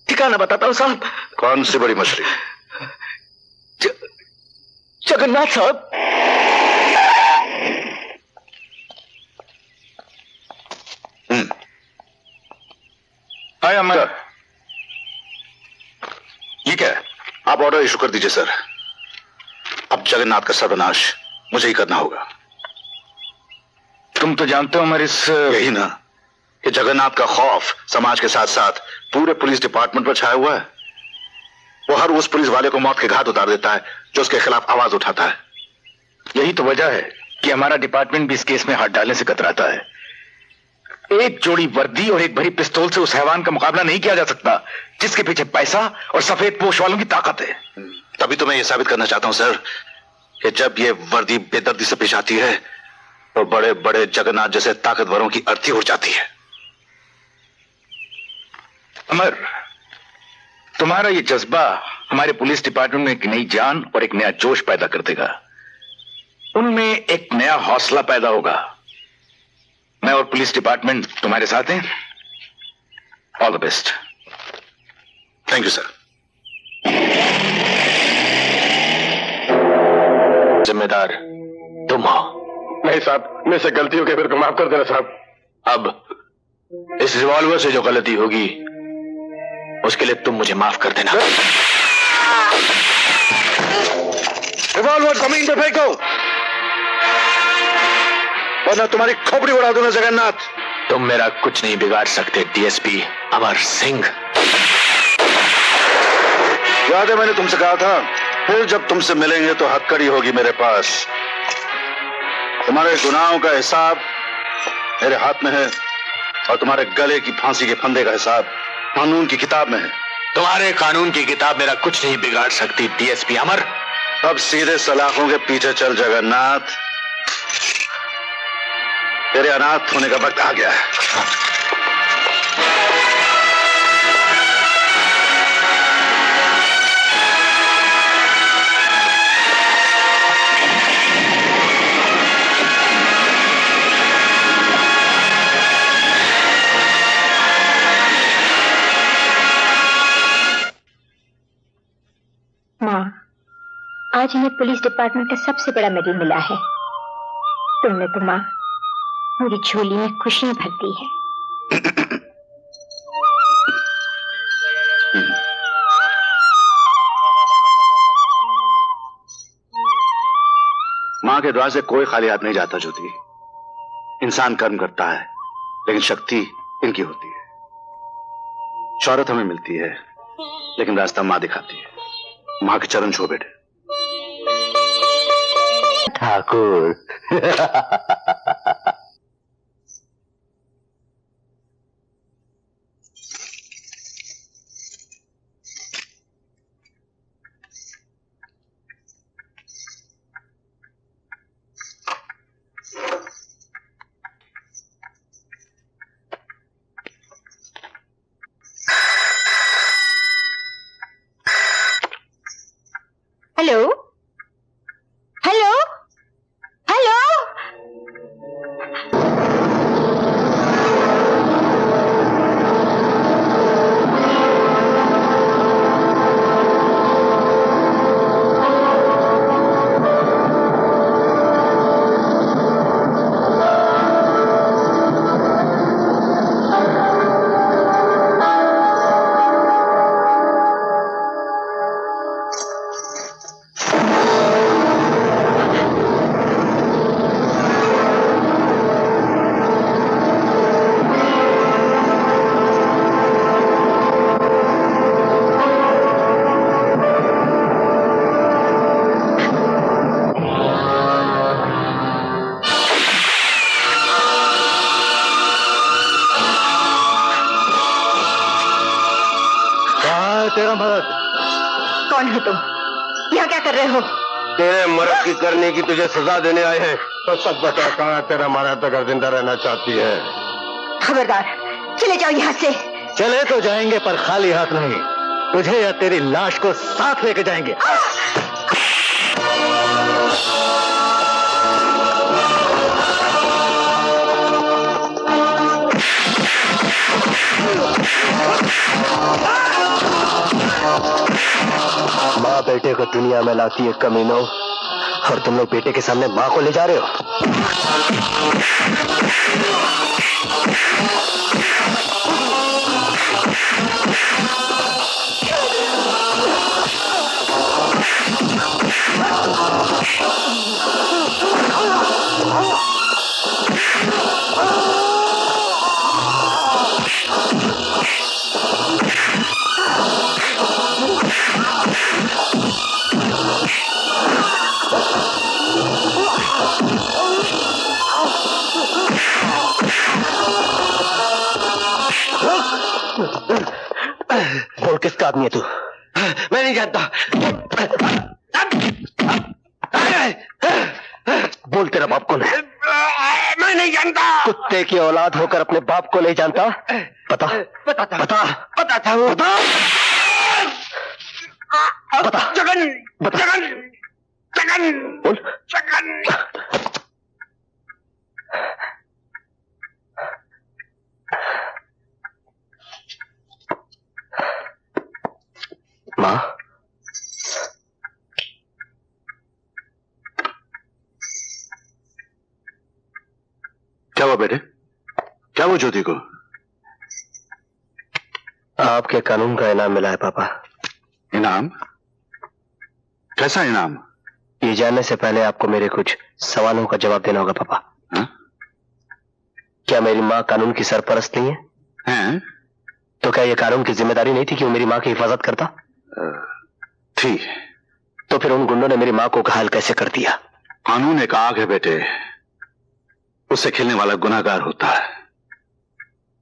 ठिकाना बताता हूं साहब। कौन सी बड़ी मछली? जगन्नाथ साहब। हाय अमर। ये क्या है? आप ऑर्डर इशू कर दीजिए सर। अब जगन्नाथ का सर्वनाश मुझे ही करना होगा। तुम तो जानते हो अमर, इस यही ना, कि जगन्नाथ का खौफ समाज के साथ साथ पूरे पुलिस डिपार्टमेंट पर छाया हुआ है। वो हर उस पुलिस वाले को मौत के घाट उतार देता है जो उसके खिलाफ आवाज उठाता है। यही तो वजह है कि हमारा डिपार्टमेंट भी इस केस में हाथ डालने से कतराता है। एक जोड़ी वर्दी और एक भरी पिस्तौल से उस हैवान का मुकाबला नहीं किया जा सकता जिसके पीछे पैसा और सफेद पोश वालों की ताकत है। तभी तो मैं ये साबित करना चाहता हूं सर कि जब ये वर्दी बेदर्दी से पेश आती है तो बड़े बड़े जगन्नाथ जैसे ताकतवरों की अर्थी उड़ जाती है। अमर, तुम्हारा ये जज्बा हमारे पुलिस डिपार्टमेंट में एक नई जान और एक नया जोश पैदा कर देगा। उनमें एक नया हौसला पैदा होगा। मैं और पुलिस डिपार्टमेंट तुम्हारे साथ हैं। All the best. Thank you sir. जिम्मेदार तुम हो। नहीं साहब, मेरे से गलती हो गई, मेरे को माफ कर देना साहब। अब इस रिवॉल्वर से जो गलती होगी उसके लिए तुम मुझे माफ कर देना। रिवॉल्वर जमीन पे फेंको वरना तुम्हारी खोपड़ी उड़ा दूंगा जगन्नाथ। तुम मेरा कुछ नहीं बिगाड़ सकते डीएसपी अमर सिंह। याद है मैंने तुमसे कहा था फिर जब तुमसे मिलेंगे तो हथकड़ी होगी मेरे पास। तुम्हारे गुनाहों का हिसाब मेरे हाथ में है और तुम्हारे गले की फांसी के फंदे का हिसाब कानून की किताब में है। तुम्हारे कानून की किताब मेरा कुछ नहीं बिगाड़ सकती डीएसपी अमर। अब सीधे सलाखों के पीछे चल जगन्नाथ, तेरे अनाथ होने का वक्त आ गया है। माँ, आज हमें पुलिस डिपार्टमेंट का सबसे बड़ा मेडल मिला है। तुमने तो माँ मेरी झोली में खुशियां भर दी है। मां के द्वार से कोई खाली हाथ नहीं जाता ज्योति। इंसान कर्म करता है लेकिन शक्ति इनकी होती है। शौहरत हमें मिलती है लेकिन रास्ता मां दिखाती है। मां के चरण छू बेटे। Thakur hello hello hello. तेरा मर्द कौन है तुम? यहाँ क्या कर रहे हो? तेरे मर्द की करने की तुझे सजा देने आए हैं। तो सब बता कहाँ तेरा मर्द अगर जिंदा रहना चाहती है? खबरदार, चले जाओ यहाँ से। चले तो जाएंगे पर खाली हाथ नहीं। तुझे या तेरी लाश को साथ लेके जाएंगे। माँ बेटे को दुनिया में लाती है कमीनों, और तुम लोग बेटे के सामने माँ को ले जा रहे हो। बोल, किसका आदमी है तू? मैं नहीं जानता। बोल, तेरा बाप कौन है? मैं नहीं जानता। कुत्ते की औलाद होकर अपने बाप को नहीं जानता? बता पता था, बता पता था वो। बता बता। जगन, बता। जगन, जगन, बोल। जगन। माँ, क्या हुआ बेटे? क्या हुआ ज्योति को? आपके कानून का इनाम मिला है पापा। इनाम? कैसा इनाम? ये जानने से पहले आपको मेरे कुछ सवालों का जवाब देना होगा पापा। हा? क्या मेरी माँ कानून की सरपरस्त नहीं है? हैं? तो क्या ये कानून की जिम्मेदारी नहीं थी कि वो मेरी माँ की हिफाजत करता? थी। तो फिर उन गुंडों ने मेरी माँ को घायल कैसे कर दिया? कानून एक आग है बेटे, उससे खेलने वाला गुनाहगार होता है,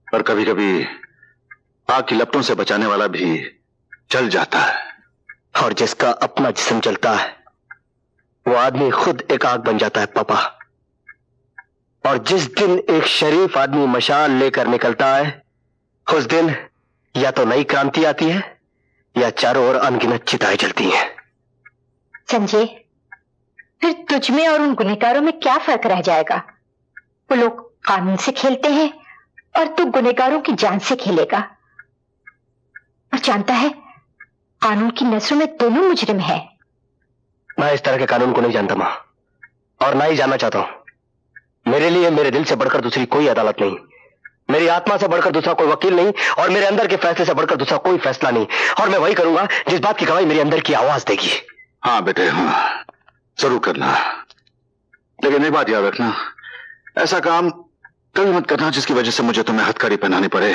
और कभी कभी आग की लपटों से बचाने वाला भी जल जाता है। और जिसका अपना जिस्म जलता है वो आदमी खुद एक आग बन जाता है पापा। और जिस दिन एक शरीफ आदमी मशाल लेकर निकलता है, उस दिन या तो नई क्रांति आती है या चारों ओर अनगिनत चिताएं जलती हैं। संजय, फिर तुझ में और उन गुनहगारों में क्या फर्क रह जाएगा? वो लोग कानून से खेलते हैं और तू गुनहगारों की जान से खेलेगा। और जानता है, कानून की नसों में दोनों मुजरिम है। मैं इस तरह के कानून को नहीं जानता मां, और ना ही जानना चाहता हूं। मेरे लिए मेरे दिल से बढ़कर दूसरी कोई अदालत नहीं, मेरी आत्मा से बढ़कर दूसरा कोई वकील नहीं, और मेरे अंदर के फैसले से बढ़कर दूसरा कोई फैसला नहीं। और मैं वही करूंगा जिस बात की गवाही मेरे अंदर की आवाज देगी। हाँ बेटे, हाँ जरूर करना, लेकिन एक बात याद रखना, ऐसा काम कभी मत करना जिसकी वजह से मुझे तुम्हें हथकड़ी पहनानी पड़े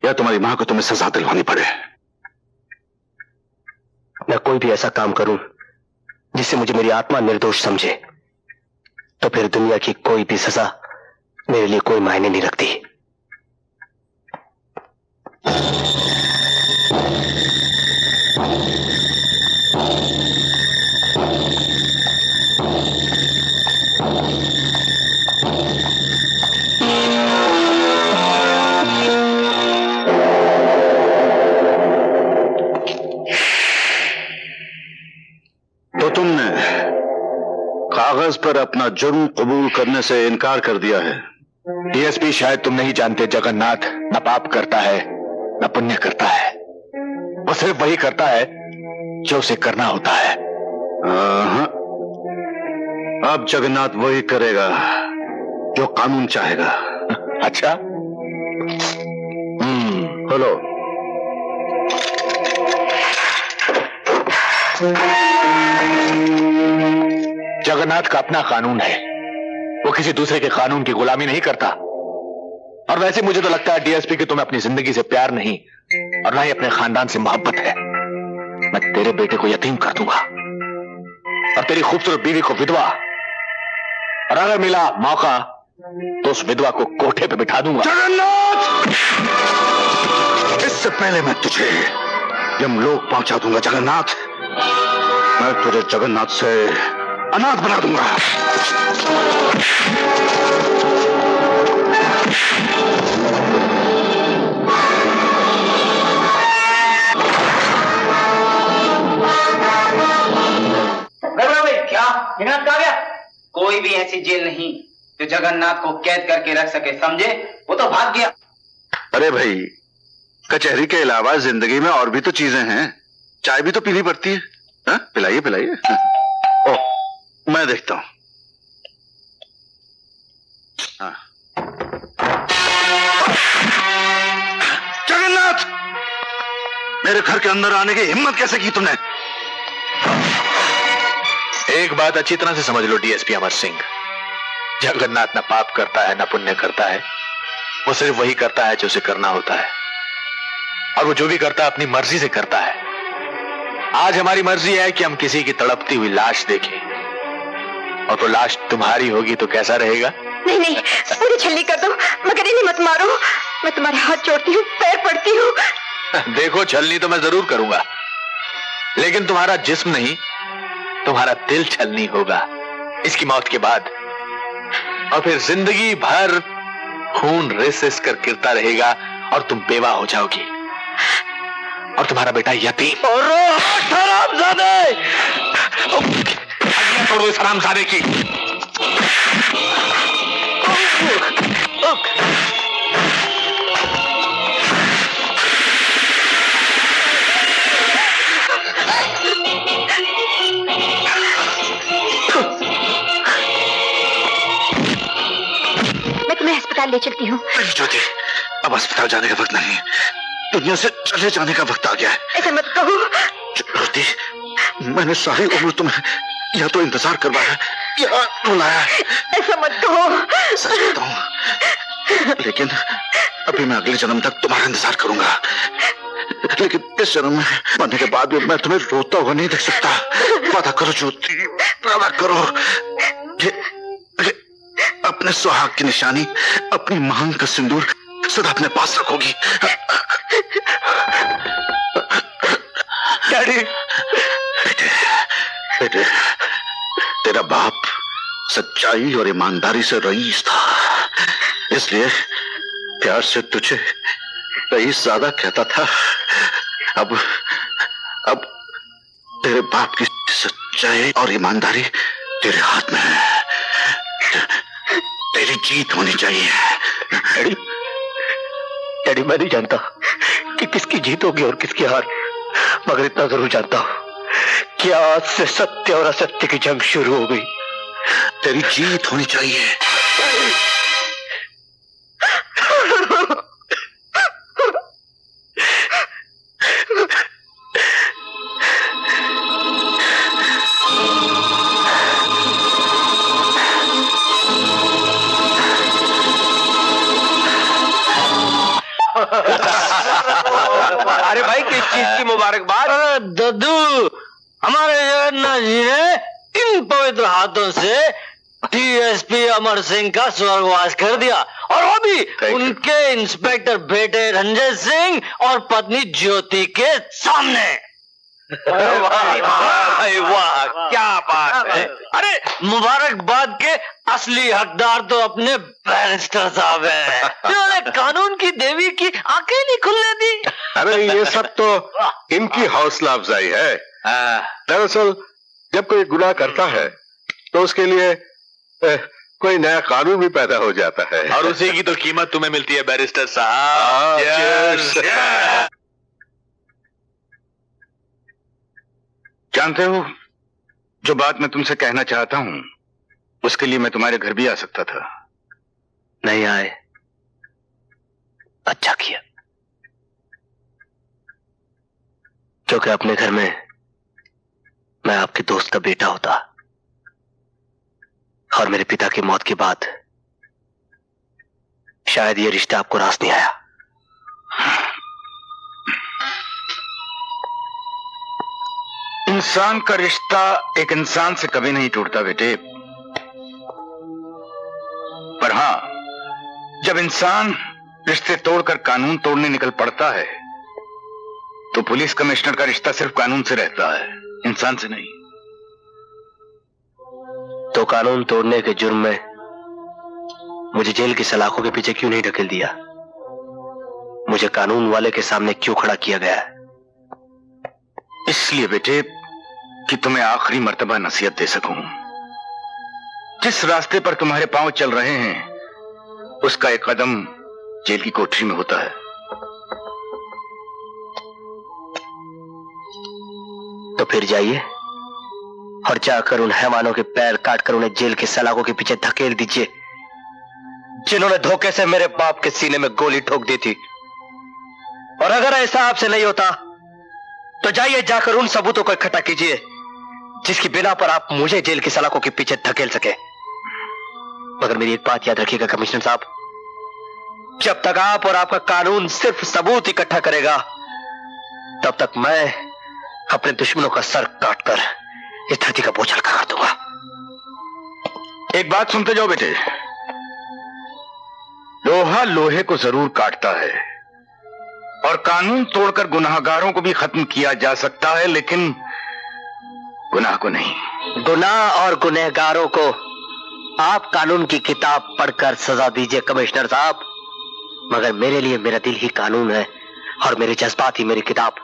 या तुम्हारी मां को तुम्हें सजा दिलवानी पड़े। मैं कोई भी ऐसा काम करूं जिससे मुझे मेरी आत्मा निर्दोष समझे, तो फिर दुनिया की कोई भी सजा मेरे लिए कोई मायने नहीं रखती। तो तुमने कागज पर अपना जुर्म कबूल करने से इनकार कर दिया है। डीएसपी, शायद तुम नहीं जानते, जगन्नाथ न पाप करता है न पुण्य करता है। वो सिर्फ वही करता है जो उसे करना होता है। अब जगन्नाथ वही करेगा जो कानून चाहेगा। अच्छा? खोलो। जगन्नाथ का अपना कानून है, वो किसी दूसरे के कानून की गुलामी नहीं करता। और वैसे मुझे तो लगता है डीएसपी कि तुम्हें अपनी जिंदगी से प्यार नहीं और ना ही अपने खानदान से मोहब्बत है। मैं तेरे बेटे को यतीम कर दूंगा और तेरी खूबसूरत बीवी को विधवा, और अगर मिला मौका तो उस विधवा को कोठे पे बिठा दूंगा। जगन्नाथ, इससे पहले मैं तुझे यमलोक पहुंचा दूंगा। जगन्नाथ, मैं तुझे जगन्नाथ से अनाथ बना दूंगा। क्या जगन्नाथ कहाँ गया? कोई भी ऐसी जेल नहीं जो जगन्नाथ को कैद करके रख सके, समझे? वो तो भाग गया। अरे भाई, कचहरी के अलावा जिंदगी में और भी तो चीजें हैं, चाय भी तो पीनी पड़ती है। हाँ? पिलाइए पिलाइए। ओ, मैं देखता हूं। हाँ। जगन्नाथ, मेरे घर के अंदर आने की हिम्मत कैसे की तुमने? एक बात अच्छी तरह से समझ लो डीएसपी अमर सिंह, जगन्नाथ न पाप करता है न पुण्य करता है, वो सिर्फ वही करता है जो उसे करना होता है, और वो जो भी करता है अपनी मर्जी से करता है। आज हमारी मर्जी है कि हम किसी की तड़पती हुई लाश देखें, और तो लाश तुम्हारी होगी तो कैसा रहेगा? नहीं नहीं, पूरी छल्ली कर दो, मगर इन्हें मत मारो। मैं तुम्हारे हाथ जोड़ती हूँ, पैर पड़ती हूँ। देखो छलनी तो मैं जरूर करूंगा, लेकिन तुम्हारा जिस्म नहीं, तुम्हारा दिल छलनी होगा इसकी मौत के बाद। और फिर जिंदगी भर खून रिस कर गिरता रहेगा और तुम बेवा हो जाओगी और तुम्हारा बेटा यतीम। और हरामजादे, तोड़ो इस हरामजादे की। अस्पताल ले चलती हूँ। ज्योति, अब अस्पताल जाने का वक्त नहीं है, दुनिया से चले जाने का वक्त आ गया है। ऐसा मत कहो। ज्योति, मैंने सारी उम्र तुम्हें या तो इंतजार करवाया या रुलाया। ऐसा मत कहो। सच बताऊं, लेकिन अभी मैं अगले जन्म तक तुम्हारा इंतजार करूंगा, लेकिन इस जन्म में मरने के बाद भी मैं तुम्हें रोता हुआ नहीं देख सकता। वादा करो ज्योति, वादा करो। अपने सुहाग की निशानी, अपनी मांग का सिंदूर सदा अपने पास रखोगी। डैडी। बेटे, बेटे, तेरा बाप सच्चाई और ईमानदारी से रईस था, इसलिए प्यार से तुझे रईस ज्यादा कहता था। अब तेरे बाप की सच्चाई और ईमानदारी तेरे हाथ में है। तेरी जीत होनी चाहिए। डैडी, डैडी, मैं नहीं जानता कि किसकी जीत होगी और किसकी हार, मगर इतना जरूर जानता हूं कि आज से सत्य और असत्य की जंग शुरू हो गई। तेरी जीत होनी चाहिए। अरे भाई, किस चीज की मुबारकबाद? दद्दू, हमारे जगन्नाथ जी ने इन पवित्र हाथों से डीएसपी अमर सिंह का स्वर्गवास कर दिया, और वो भी उनके इंस्पेक्टर बेटे रंजन सिंह और पत्नी ज्योति के सामने। वाह वाह, क्या बात है। अरे मुबारकबाद के असली हकदार तो अपने बैरिस्टर साहब हैं, जिन्होंने कानून की देवी की आंखें नहीं खुलने दी। अरे ये सब तो इनकी हौसला अफजाई है। दरअसल जब कोई गुनाह करता है तो उसके लिए कोई नया कानून भी पैदा हो जाता है, और उसी की तो कीमत तुम्हें मिलती है बैरिस्टर साहब। जानते हो, जो बात मैं तुमसे कहना चाहता हूं उसके लिए मैं तुम्हारे घर भी आ सकता था। नहीं आए, अच्छा किया, क्योंकि अपने घर में मैं आपके दोस्त का बेटा होता और मेरे पिता की मौत के बाद शायद ये रिश्ता आपको रास नहीं आया। इंसान का रिश्ता एक इंसान से कभी नहीं टूटता बेटे, पर हां, जब इंसान रिश्ते तोड़कर कानून तोड़ने निकल पड़ता है तो पुलिस कमिश्नर का रिश्ता सिर्फ कानून से रहता है, इंसान से नहीं। तो कानून तोड़ने के जुर्म में मुझे जेल की सलाखों के पीछे क्यों नहीं ढकेल दिया? मुझे कानून वाले के सामने क्यों खड़ा किया गया है? इसलिए बेटे कि तुम्हें आखिरी मर्तबा नसीहत दे सकूं। जिस रास्ते पर तुम्हारे पांव चल रहे हैं उसका एक कदम जेल की कोठरी में होता है। तो फिर जाइए और जाकर उन हैवानों के पैर काटकर उन्हें जेल के सलाखों के पीछे धकेल दीजिए, जिन्होंने धोखे से मेरे बाप के सीने में गोली ठोक दी थी। और अगर ऐसा आपसे नहीं होता तो जाइए, जाकर उन सबूतों को इकट्ठा कीजिए जिसकी बिना पर आप मुझे जेल की सलाखों के पीछे धकेल सके। मगर मेरी एक बात याद रखिएगा कमिश्नर साहब, जब तक आप और आपका कानून सिर्फ सबूत इकट्ठा करेगा तब तक मैं अपने दुश्मनों का सर काटकर इस धरती का बोझ हल्का कर दूंगा। एक बात सुनते जाओ बेटे, लोहा लोहे को जरूर काटता है और कानून तोड़कर गुनाहगारों को भी खत्म किया जा सकता है, लेकिन गुनाह को नहीं। गुनाह और गुनहगारों को आप कानून की किताब पढ़कर सजा दीजिए कमिश्नर साहब, मगर मेरे लिए मेरा दिल ही कानून है और मेरे जज्बात ही मेरी किताब।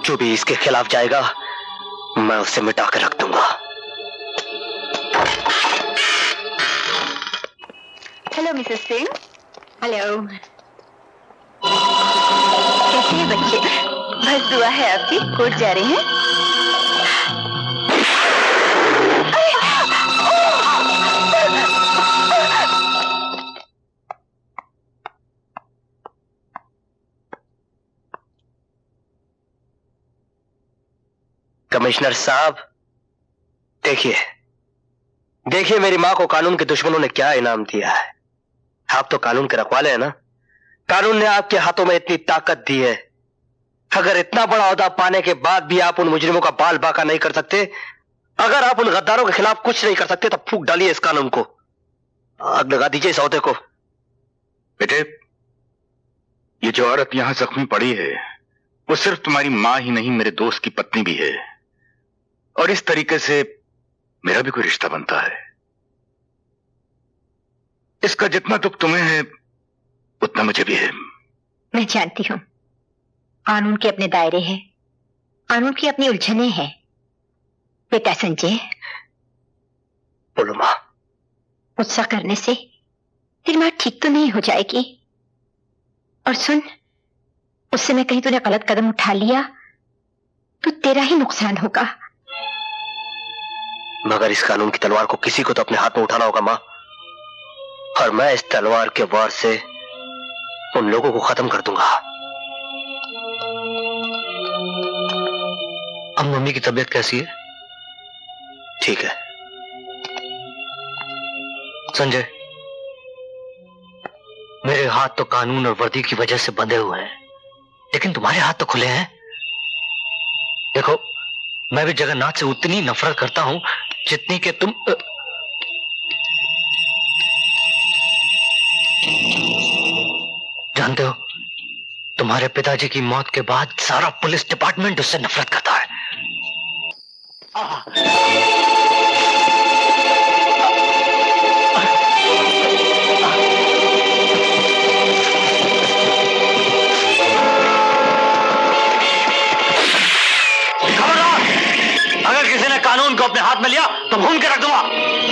जो भी इसके खिलाफ जाएगा मैं उसे मिटा कर रख दूंगा। Hello Mrs Singh. हेलो। कैसे हैं बच्चे? बस दुआ है आपकी। कोर्ट जा रहे हैं? कमिश्नर साहब देखिए देखिए, मेरी मां को कानून के दुश्मनों ने क्या इनाम दिया है। आप तो कानून के रखवाले हैं ना। कानून ने आपके हाथों में इतनी ताकत दी है, अगर इतना बड़ा ओहदा पाने के बाद भी आप उन मुजरिमों का बाल बाका नहीं कर सकते, अगर आप उन गद्दारों के खिलाफ कुछ नहीं कर सकते, तो फूंक डालिए इस कानून को, आग लगा दीजिए इस ओहदे को। बेटे, ये जो औरत यहां जख्मी पड़ी है वो सिर्फ तुम्हारी मां ही नहीं, मेरे दोस्त की पत्नी भी है, और इस तरीके से मेरा भी कोई रिश्ता बनता है। इसका जितना दुख तुम्हें है उतना मुझे भी है। मैं जानती हूँ कानून के अपने दायरे हैं, कानून की अपनी उलझने हैं। बेटा संजय, बोलो मां। गुस्सा करने से तेरी मां ठीक तो नहीं हो जाएगी। और सुन, उस समय कहीं तूने गलत कदम उठा लिया तो तेरा ही नुकसान होगा। मगर इस कानून की तलवार को किसी को तो अपने हाथ में उठाना होगा मां, और मैं इस तलवार के वार से उन लोगों को खत्म कर दूंगा। अब मम्मी की तबीयत कैसी है? ठीक है। संजय, मेरे हाथ तो कानून और वर्दी की वजह से बंधे हुए हैं, लेकिन तुम्हारे हाथ तो खुले हैं। देखो, मैं भी जगन्नाथ से उतनी नफरत करता हूं जितनी कि तुम। जानते हो, तुम्हारे पिताजी की मौत के बाद सारा पुलिस डिपार्टमेंट उससे नफरत करता है। खबरदार, अगर किसी ने कानून को अपने हाथ में लिया तो भून के रख दूंगा।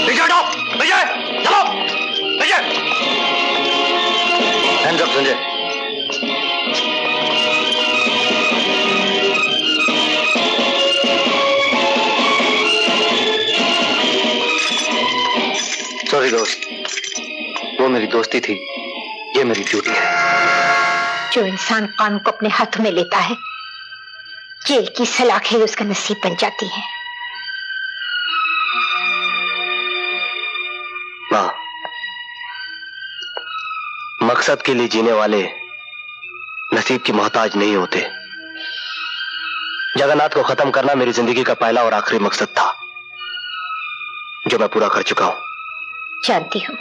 विजय हटो, विजय चलो, Vijay. Hands up Sanjay. Sorry दोस्त, वो मेरी दोस्ती थी, ये मेरी ड्यूटी है। जो इंसान कानून को अपने हाथों में लेता है, जेल की सलाखें उसका नसीब बन जाती है। मां, मकसद के लिए जीने वाले नसीब की मोहताज नहीं होते। जगन्नाथ को खत्म करना मेरी जिंदगी का पहला और आखिरी मकसद था, जो मैं पूरा कर चुका हूं। जानती हूँ,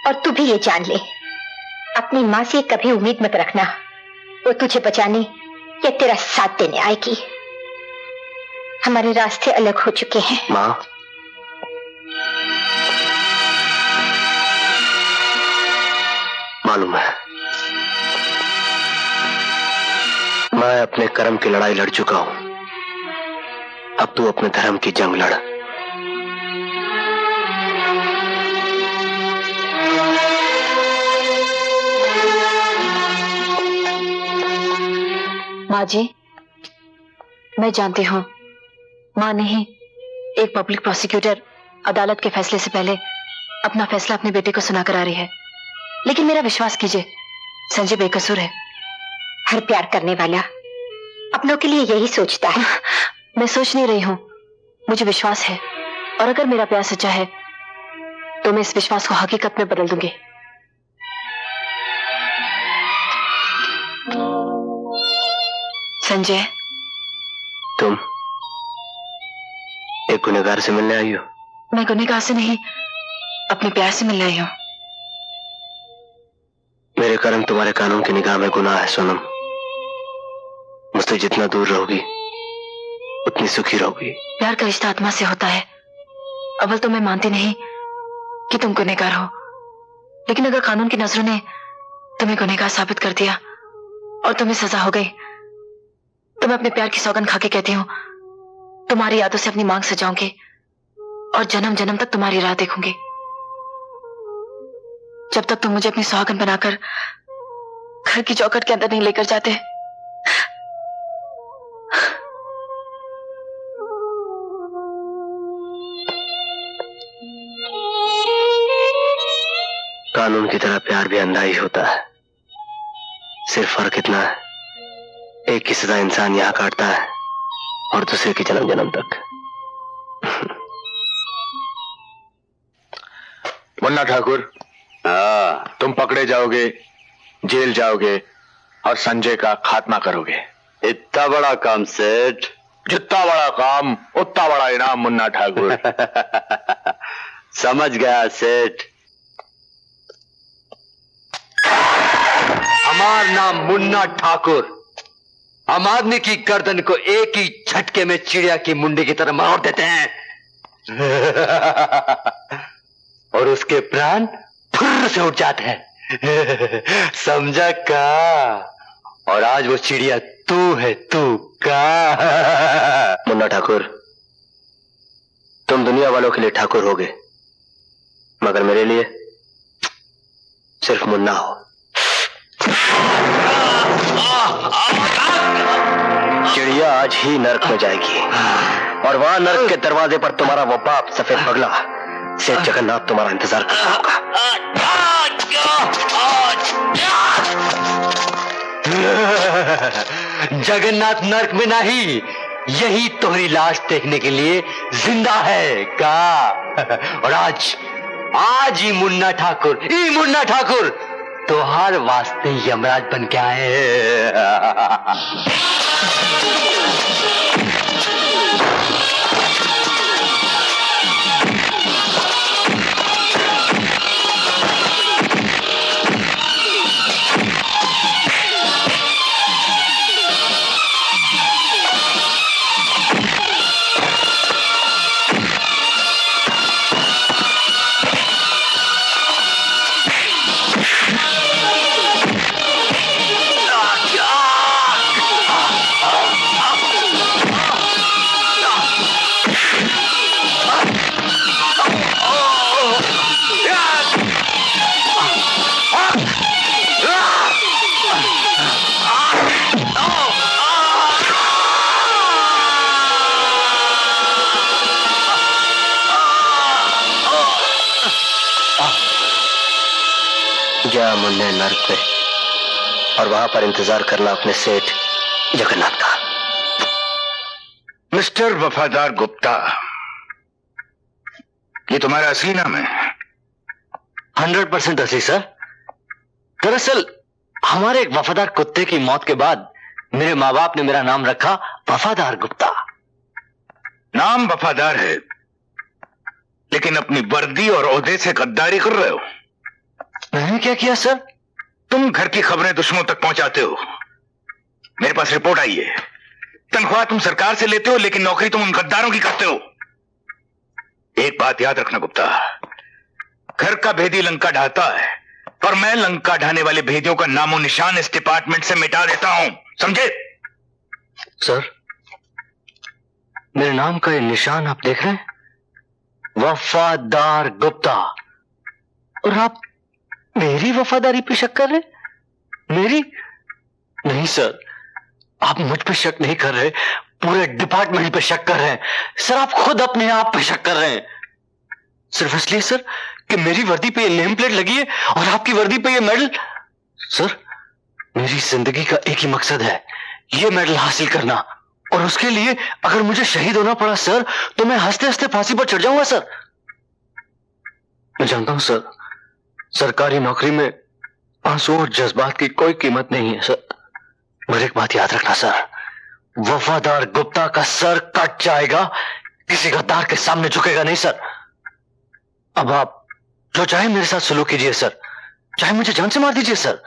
और तू भी ये जान ले, अपनी माँ से कभी उम्मीद मत रखना वो तुझे बचाने या तेरा साथ देने आएगी। हमारे रास्ते अलग हो चुके हैं। माँ, मालूम है, मैं अपने कर्म की लड़ाई लड़ चुका हूं, अब तू अपने धर्म की जंग लड़। माँ जी, मैं जानती हूँ माँ नहीं, एक पब्लिक प्रोसिक्यूटर अदालत के फैसले से पहले अपना फैसला अपने बेटे को सुनाकर आ रही है, लेकिन मेरा विश्वास कीजिए, संजय बेकसूर है। हर प्यार करने वाला अपनों के लिए यही सोचता है। मैं सोच नहीं रही हूँ, मुझे विश्वास है, और अगर मेरा प्यार सच्चा है तो मैं इस विश्वास को हकीकत में बदल दूंगी। संजय, तुम एक गुनहगार से मिलने आई हो? मैं गुनहगार से नहीं, अपने प्यार से मिलने आई हूं। मेरे कर्म तुम्हारे कानून की निगाह में गुनाह है सोनम। मुझसे जितना दूर रहोगी उतनी सुखी रहोगी। प्यार का रिश्ता आत्मा से होता है। अव्वल तो मैं मानती नहीं कि तुम गुनहगार हो, लेकिन अगर कानून की नजरों ने तुम्हें गुनहगार साबित कर दिया और तुम्हें सजा हो गई, तो मैं अपने प्यार की सौगंध खाके कहती हूँ, तुम्हारी यादों से अपनी मांग सजाऊंगी और जन्म जन्म तक तुम्हारी राह देखूंगी। जब तक तुम मुझे अपनी सुहागन बनाकर घर की चौखट के अंदर नहीं लेकर जाते। कानून की तरह प्यार भी अंधा ही होता है। सिर्फ फर्क इतना है, एक की सजा इंसान यहां काटता है और दूसरे की जन्म जन्म तक। मुन्ना ठाकुर, तुम पकड़े जाओगे, जेल जाओगे और संजय का खात्मा करोगे। इतना बड़ा काम सेठ? जितना बड़ा काम उतना बड़ा इनाम मुन्ना ठाकुर। समझ गया सेठ। हमारा नाम मुन्ना ठाकुर। हम आदमी की गर्दन को एक ही झटके में चिड़िया की मुंडी की तरह मार देते हैं और उसके प्राण फुर्र से उठ जाते हैं। समझा का? और आज वो चिड़िया तू है, तू का? मुन्ना ठाकुर, तुम दुनिया वालों के लिए ठाकुर होगे, मगर मेरे लिए सिर्फ मुन्ना हो। चिड़िया आज ही नर्क में जाएगी और वहां नर्क के दरवाजे पर तुम्हारा वो बाप सफेद पगला सेठ जगन्नाथ तुम्हारा इंतजार कर रहा होगा। जगन्नाथ नर्क में नहीं, यही तुम्हारी लाश देखने के लिए जिंदा है का? और आज ही मुन्ना ठाकुर तो हर वास्ते यमराज बन के आए। जा मुन्ने नर्क पे और वहां पर इंतजार करना अपने सेठ जगन्नाथ का। मिस्टर वफादार गुप्ता, ये तुम्हारा असली नाम है? 100% असली सर। दरअसल हमारे एक वफादार कुत्ते की मौत के बाद मेरे माँ बाप ने मेरा नाम रखा वफादार गुप्ता। नाम वफादार है, लेकिन अपनी वर्दी और ओहदे से गद्दारी कर रहे हो। मैंने क्या किया सर? तुम घर की खबरें दुश्मनों तक पहुंचाते हो। मेरे पास रिपोर्ट आई है। तनख्वाह तुम सरकार से लेते हो, लेकिन नौकरी तुम उन गद्दारों की करते हो। एक बात याद रखना गुप्ता, घर का भेदी लंका ढाता है और मैं लंका ढाने वाले भेदियों का नामो निशान इस डिपार्टमेंट से मिटा देता हूं, समझे? सर, मेरे नाम का ये निशान आप देख रहे हैं? वफादार गुप्ता। और आप मेरी वफादारी पे शक कर रहे? मेरी नहीं सर, आप मुझ पे शक नहीं कर रहे, पूरे डिपार्टमेंट पे शक कर रहे हैं। सर, आप खुद अपने आप पे शक कर रहे हैं। सिर्फ इसलिए सर कि मेरी वर्दी पे ये नेम प्लेट लगी है और आपकी वर्दी पे ये मेडल। सर, मेरी जिंदगी का एक ही मकसद है, ये मेडल हासिल करना, और उसके लिए अगर मुझे शहीद होना पड़ा सर, तो मैं हंसते हंसते फांसी पर चढ़ जाऊंगा सर। मैं जानता हूं सर, सरकारी नौकरी में आंसू और जज्बात की कोई कीमत नहीं है सर, मगर एक बात याद रखना सर, वफादार गुप्ता का सर कट जाएगा, किसी गद्दार के सामने झुकेगा नहीं सर। अब आप जो चाहे मेरे साथ सलूक कीजिए सर, चाहे मुझे जान से मार दीजिए सर,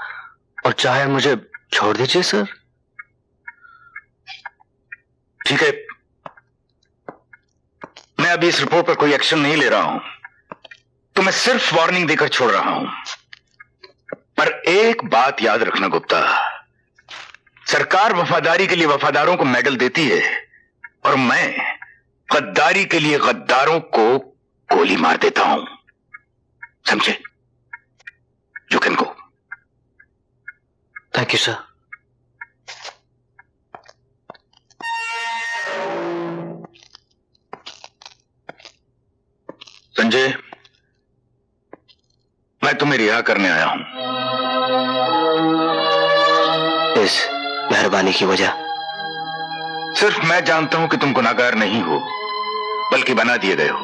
और चाहे मुझे छोड़ दीजिए सर। ठीक है, मैं अभी इस रिपोर्ट पर कोई एक्शन नहीं ले रहा हूं, तो मैं सिर्फ वार्निंग देकर छोड़ रहा हूं। पर एक बात याद रखना गुप्ता, सरकार वफादारी के लिए वफादारों को मेडल देती है और मैं गद्दारी के लिए गद्दारों को गोली मार देता हूं, समझे? You can go. Thank you sir. Sanjay, मैं तुम्हें रिहा करने आया हूं। इस मेहरबानी की वजह? सिर्फ मैं जानता हूं कि तुम गुनाहगार नहीं हो, बल्कि बना दिए गए हो।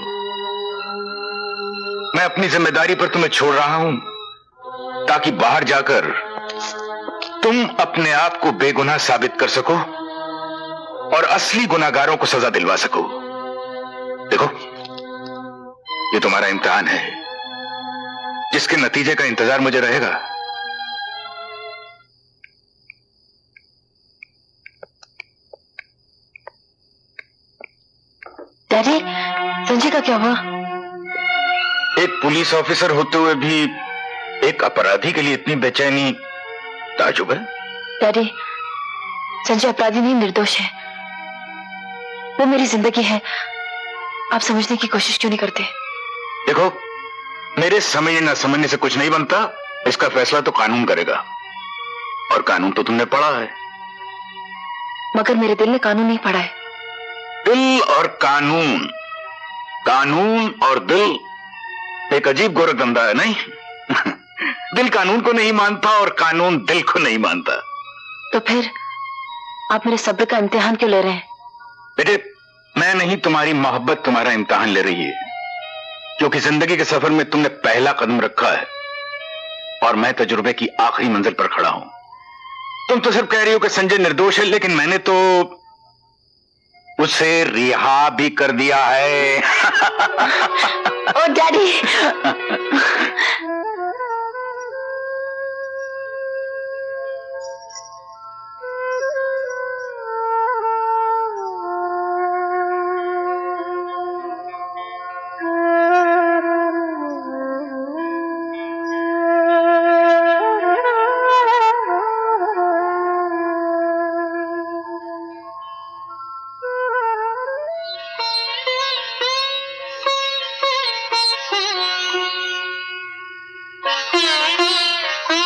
मैं अपनी जिम्मेदारी पर तुम्हें छोड़ रहा हूं ताकि बाहर जाकर तुम अपने आप को बेगुनाह साबित कर सको और असली गुनाहगारों को सजा दिलवा सको। देखो, ये तुम्हारा इम्तिहान है, जिसके नतीजे का इंतजार मुझे रहेगा। डैडी, संजय का क्या हुआ? एक पुलिस ऑफिसर होते हुए भी एक अपराधी के लिए इतनी बेचैनी ताजुब है। डैडी, संजय अपराधी नहीं, निर्दोष है। वो मेरी जिंदगी है, आप समझने की कोशिश क्यों नहीं करते? देखो, मेरे समझने न समझने से कुछ नहीं बनता, इसका फैसला तो कानून करेगा, और कानून तो तुमने पढ़ा है। मगर मेरे दिल ने कानून नहीं पढ़ा है। दिल और कानून, कानून और दिल एक अजीब गोरखधंधा है, नहीं? दिल कानून को नहीं मानता और कानून दिल को नहीं मानता। तो फिर आप मेरे सब्र का इम्तिहान क्यों ले रहे हैं? बेटे, मैं नहीं, तुम्हारी मोहब्बत तुम्हारा इम्तिहान ले रही है, क्योंकि जिंदगी के सफर में तुमने पहला कदम रखा है और मैं तजुर्बे की आखिरी मंजिल पर खड़ा हूं। तुम तो सिर्फ कह रही हो कि संजय निर्दोष है, लेकिन मैंने तो उसे रिहा भी कर दिया है। ओ डैडी!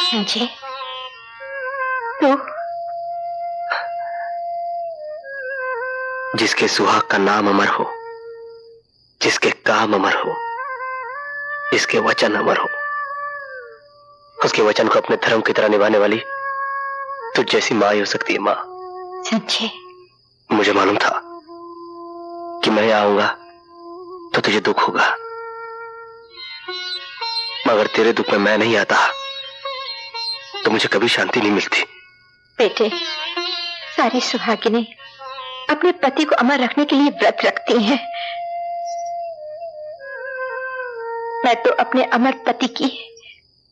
संजय, तू जिसके सुहाग का नाम अमर हो, जिसके काम अमर हो, जिसके वचन अमर हो, उसके वचन को अपने धर्म की तरह निभाने वाली तुझ जैसी मां ही हो सकती है। मां। संजय, मुझे मालूम था कि मैं आऊंगा तो तुझे दुख होगा, मगर तेरे दुख में मैं नहीं आता तो मुझे कभी शांति नहीं मिलती। बेटे, सारी सुहागिनें अपने पति को अमर रखने के लिए व्रत रखती हैं। मैं तो अपने अमर पति की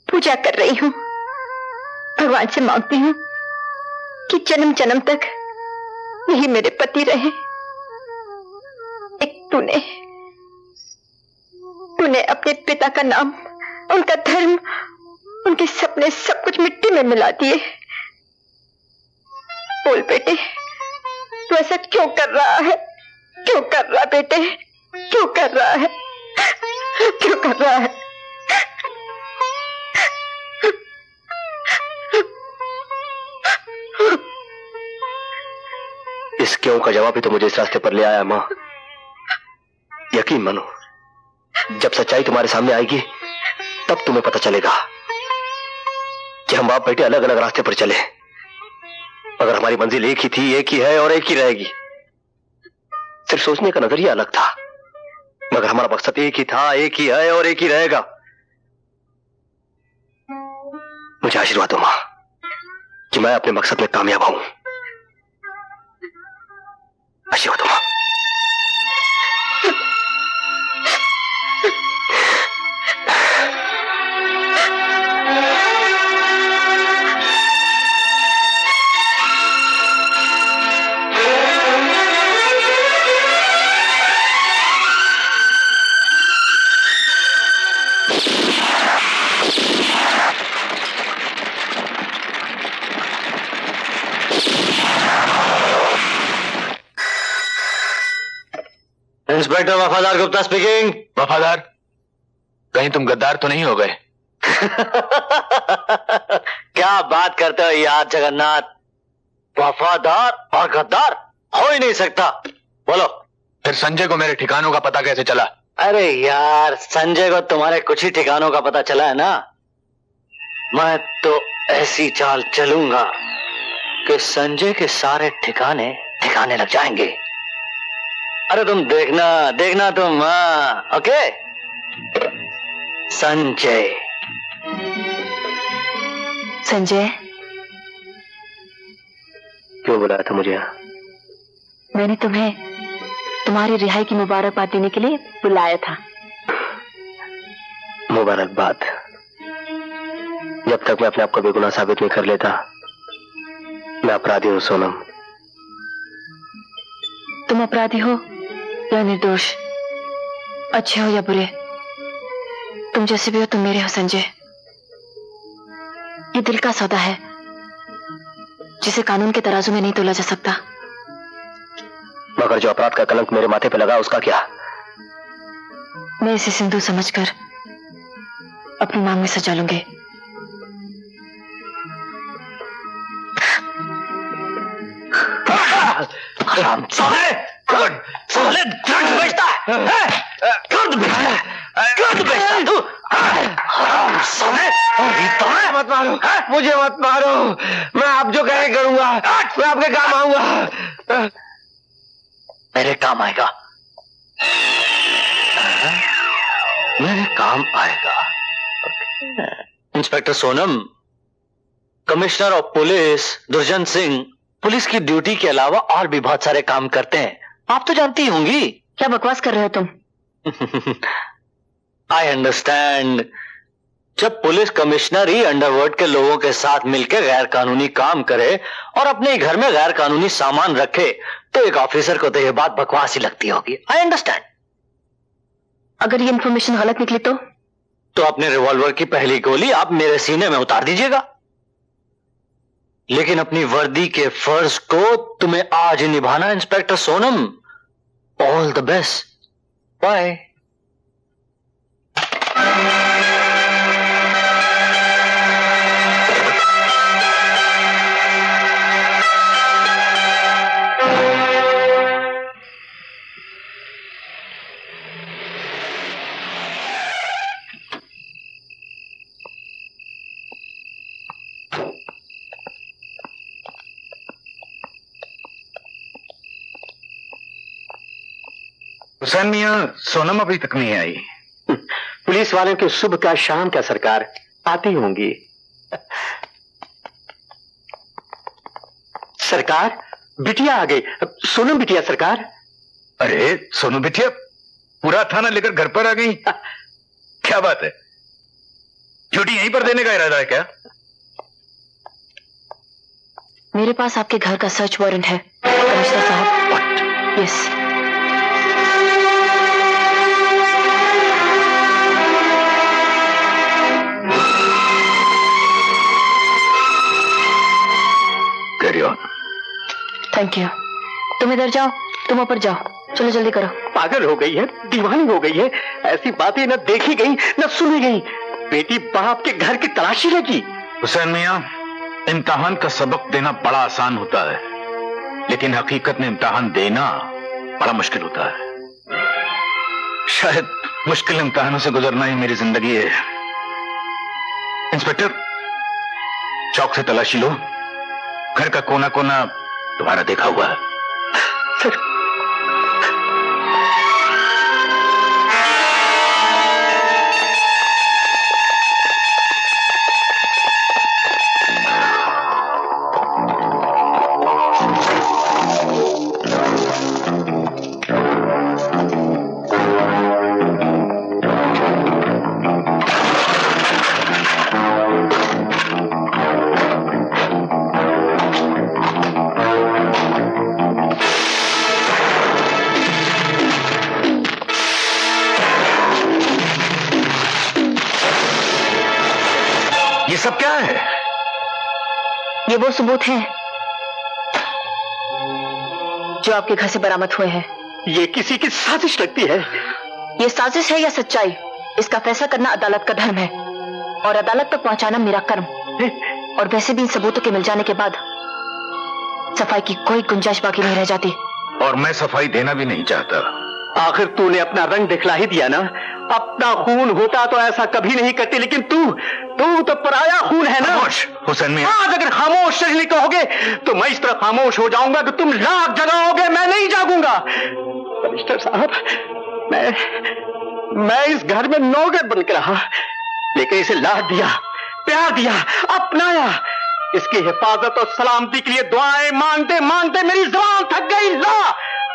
पूजा कर रही हूं। भगवान से मांगती हूं कि जन्म जन्म तक यही मेरे पति रहे। एक तूने अपने पिता का नाम, उनका धर्म, उनके सपने सब कुछ मिट्टी में मिला दिए। बोल बेटे, तू ऐसा क्यों कर रहा है? क्यों कर रहा बेटे? क्यों कर रहा है? क्यों कर रहा है? इस क्यों का जवाब ही तो मुझे इस रास्ते पर ले आया। मां, यकीन मानो, जब सच्चाई तुम्हारे सामने आएगी तब तुम्हें पता चलेगा कि हम बाप बेटे अलग अलग रास्ते पर चले, मगर हमारी मंजिल एक ही थी, एक ही है और एक ही रहेगी। सिर्फ सोचने का नजरिया अलग था, मगर हमारा मकसद एक ही था, एक ही है और एक ही रहेगा। मुझे आशीर्वाद दो मां कि मैं अपने मकसद में कामयाब हूं। आशीर्वाद दो मां। इंस्पेक्टर वफादार गुप्ता स्पीकिंग। वफादार? कहीं तुम गद्दार तो नहीं हो गए? क्या बात करते हो यार जगन्नाथ, वफादार और गद्दार हो ही नहीं सकता। बोलो। फिर संजय को मेरे ठिकानों का पता कैसे चला? अरे यार, संजय को तुम्हारे कुछ ही ठिकानों का पता चला है ना। मैं तो ऐसी चाल चलूंगा कि संजय के सारे ठिकाने ठिकाने लग जाएंगे। अरे तुम देखना देखना तुम। ओके। संजय संजय, क्यों बुलाया था मुझे यहाँ? मैंने तुम्हें तुम्हारी रिहाई की मुबारकबाद देने के लिए बुलाया था। मुबारकबाद? जब तक मैं अपने आप को बेगुनाह साबित नहीं कर लेता, मैं अपराधी हूँ सोनम। तुम अपराधी हो या निर्दोष, अच्छे हो या बुरे, तुम जैसे भी हो तुम मेरे हो संजय। ये दिल का सौदा है जिसे कानून के तराजू में नहीं तोला जा सकता। मगर जो अपराध का कलंक मेरे माथे पे लगा उसका क्या? मैं इसे सिंदूर समझकर अपनी मांग में सजा लूंगी। साले ड्रग्स बेचता है, ड्रग्स बेचता है, ड्रग्स बेचता है तू। मत मारो, मुझे मत मारो। मैं आप जो कहे करूंगा, मैं आपके काम आऊंगा। मेरे काम आएगा, मेरे काम आएगा। Inspector Sonam, commissioner of police दुर्जन सिंह पुलिस की ड्यूटी के अलावा और भी बहुत सारे काम करते हैं, आप तो जानती होंगी। क्या बकवास कर रहे हो तुम? I understand. जब पुलिस कमिश्नर ही अंडरवर्ल्ड के लोगों के साथ मिलकर गैर कानूनी काम करे और अपने ही घर में गैर कानूनी सामान रखे, तो एक ऑफिसर को तो यह बात बकवास ही लगती होगी। I understand. अगर ये इंफॉर्मेशन गलत निकली तो अपने रिवॉल्वर की पहली गोली आप मेरे सीने में उतार दीजिएगा, लेकिन अपनी वर्दी के फर्ज को तुम्हें आज ही निभाना inspector Sonam. All the best. Bye. Hussain मियां, सोनम अभी तक नहीं आई। पुलिस वालों की सुबह का शाम का सरकार, आती होंगी। सरकार, बिटिया आ गई। सोनम बिटिया सरकार। अरे सोनू बिटिया, पूरा थाना लेकर घर पर आ गई। क्या बात है, ड्यूटी यहीं पर देने का इरादा है क्या? मेरे पास आपके घर का सर्च वारंट है कमिश्नर साहब। Yes. Carry on. Thank you. तुम इधर जाओ, तुम ऊपर जाओ, चलो जल्दी करो। पागल हो गई है, दीवानी हो गई है। ऐसी बातें न देखी गई न सुनी गई। बेटी बाप के घर की तलाशी लगी। हुसैन मियां, इम्तिहान का सबक देना बड़ा आसान होता है, लेकिन हकीकत में इम्तिहान देना बड़ा मुश्किल होता है। शायद मुश्किल इम्तिहानों से गुजरना ही मेरी जिंदगी है। इंस्पेक्टर, चौक से तलाशी लो, घर का कोना कोना तुम्हारा देखा हुआ है। सर, ये सब क्या है? ये वो सबूत हैं जो आपके घर से बरामद हुए हैं। ये किसी की साजिश लगती है। ये साजिश है या सच्चाई, इसका फैसला करना अदालत का धर्म है और अदालत तक पहुंचाना मेरा कर्म। और वैसे भी इन सबूतों के मिल जाने के बाद सफाई की कोई गुंजाइश बाकी नहीं रह जाती। और मैं सफाई देना भी नहीं चाहता। आखिर तूने अपना रंग दिखला ही दिया ना। अपना खून होता तो ऐसा कभी नहीं करती, लेकिन तू तो पराया खून है ना। खामोश हुसैन मियां। आज अगर खामोश नहीं कहोगे तो मैं इस तरह खामोश हो जाऊंगा कि तुम लाख जगाओगे, मैं नहीं जागूंगा। कमिश्नर साहब, मैं इस घर में नौकर बनकर रहा, लेकिन इसे लाड दिया, प्यार दिया, अपनाया। इसकी हिफाजत और सलामती के लिए दुआएं मांगते मांगते मेरी जुबान थक गई।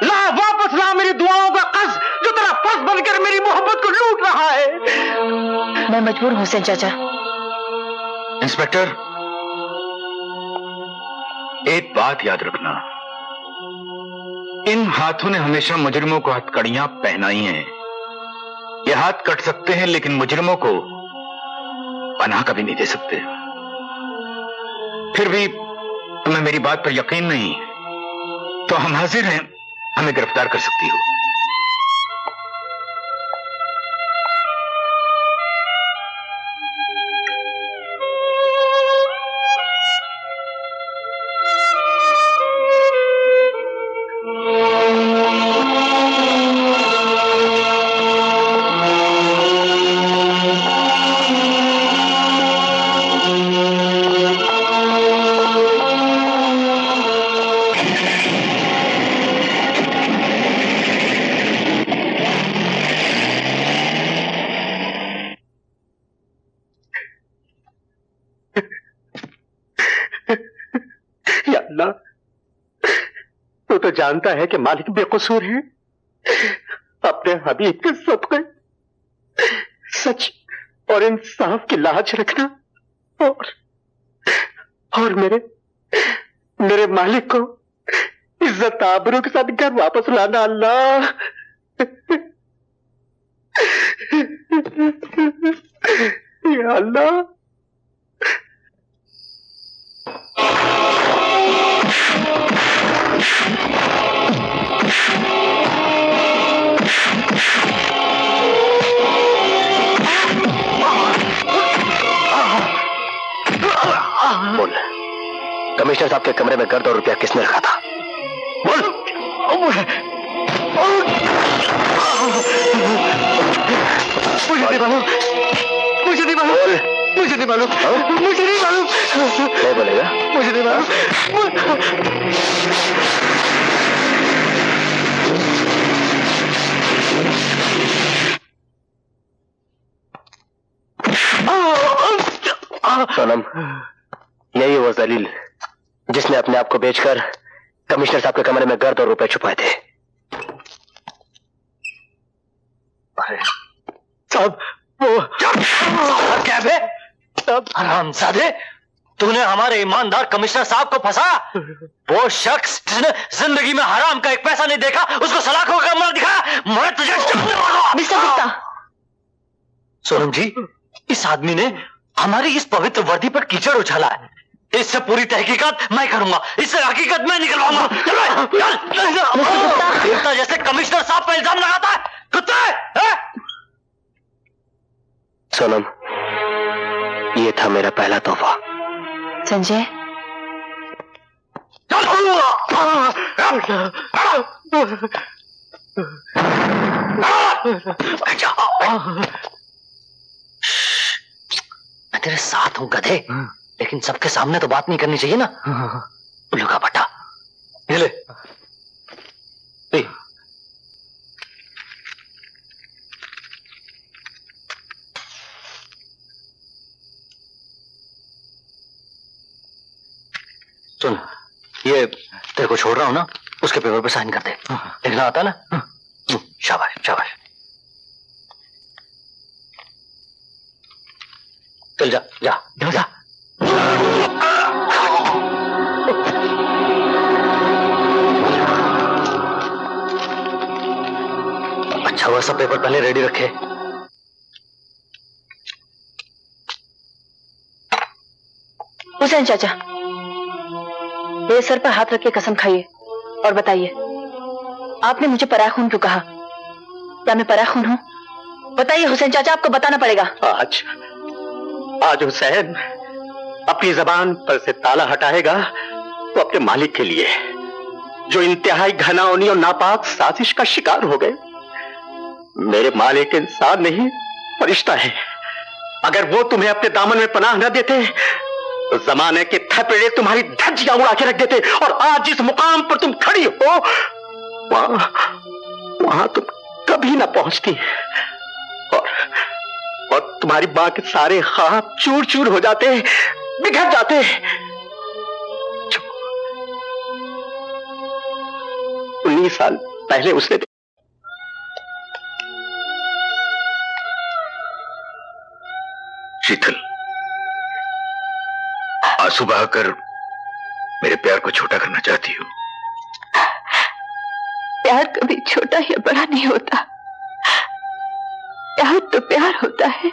ला वापस ला मेरी दुआओं का कर्ज, जो तेरा फर्ज बनकर मेरी मोहब्बत को लूट रहा है। मैं मजबूर हूं हुसैन चाचा। इंस्पेक्टर, एक बात याद रखना, इन हाथों ने हमेशा मुजरिमों को हथकड़ियां पहनाई हैं। ये हाथ कट सकते हैं लेकिन मुजरिमों को पनाह कभी नहीं दे सकते। फिर भी तुम्हें मेरी बात पर यकीन नहीं तो हम हाजिर हैं, हमें गिरफ्तार कर सकती हो। तू तो जानता है कि मालिक बेकसूर है। अपने हबीब के सदक़े सच और इंसाफ की लाज रखना और मेरे मालिक को इज्जत आबरू के साथ घर वापस लाना। अल्लाह, या अल्लाह। बोल, कमिश्नर साहब के कमरे में गर्द और रुपया किसने रखा था? बोल। मुझे नहीं मालूम, मुझे नहीं मालूम, मुझे नहीं मालूम, मुझे नहीं मालूम। नहीं बोलेगा? मुझे नहीं मालूम। सोनम, यही वो जलील जिसने अपने आप को बेचकर कमिश्नर साहब के कमरे में गर्द और रुपए छुपाए थे। साहब, वो क्या है? हरामजादे, तूने हमारे ईमानदार कमिश्नर साहब को फंसा। वो शख्स जिसने जिंदगी में हराम का एक पैसा नहीं देखा, उसको सलाखों का कमरा दिखाया। मैं तुझे जानने वाला हूं। मिस्टर गुप्ता। सोनम जी, इस आदमी ने हमारी इस पवित्र वर्दी पर कीचड़ उछाला है। इससे पूरी तहकीकात मैं करूंगा, इससे हकीकत मैं निकलवाऊंगा। देवता जैसे कमिश्नर साहब पर इल्जाम लगाता है, कुत्ते। सोनम, ये था मेरा पहला तोहफा। संजय, मैं तेरे साथ हूं गधे, लेकिन सबके सामने तो बात नहीं करनी चाहिए ना। उल्लू का बट्टा, ये ले। सुन, ये तेरे को छोड़ रहा हूं ना, उसके पेपर पे साइन कर दे। लिखना आता ना? शाबाश शाबाश। चल जा जा जा जा। अच्छा हुआ सब पेपर पहले रेडी रखे। हुसैन चाचा, मेरे सर पर हाथ रख के कसम खाइए और बताइए आपने मुझे पराया खून क्यों कहा? क्या मैं पराया खून हूं? बताइए हुसैन चाचा, आपको बताना पड़ेगा। आज हुसैन अपनी जबान पर से ताला हटाएगा तो अपने मालिक के लिए, जो इंतहाई घिनौनी और नापाक साजिश का शिकार हो गए। मेरे मालिक इंसान नहीं, फरिश्ता है। अगर वो तुम्हें अपने दामन में पनाह न देते तो जमाने के थपेड़े तुम्हारी धज्जियां उड़ा के रख देते, और आज जिस मुकाम पर तुम खड़ी हो वहां तुम कभी ना पहुंचती, और तुम्हारी मां के सारे ख्वाब चूर चूर हो जाते, बिखर जाते। 19 साल पहले उसने शीतल, आंसू बहाकर मेरे प्यार को छोटा करना चाहती हूँ। प्यार कभी छोटा या बड़ा नहीं होता। प्यार तो प्यार होता है।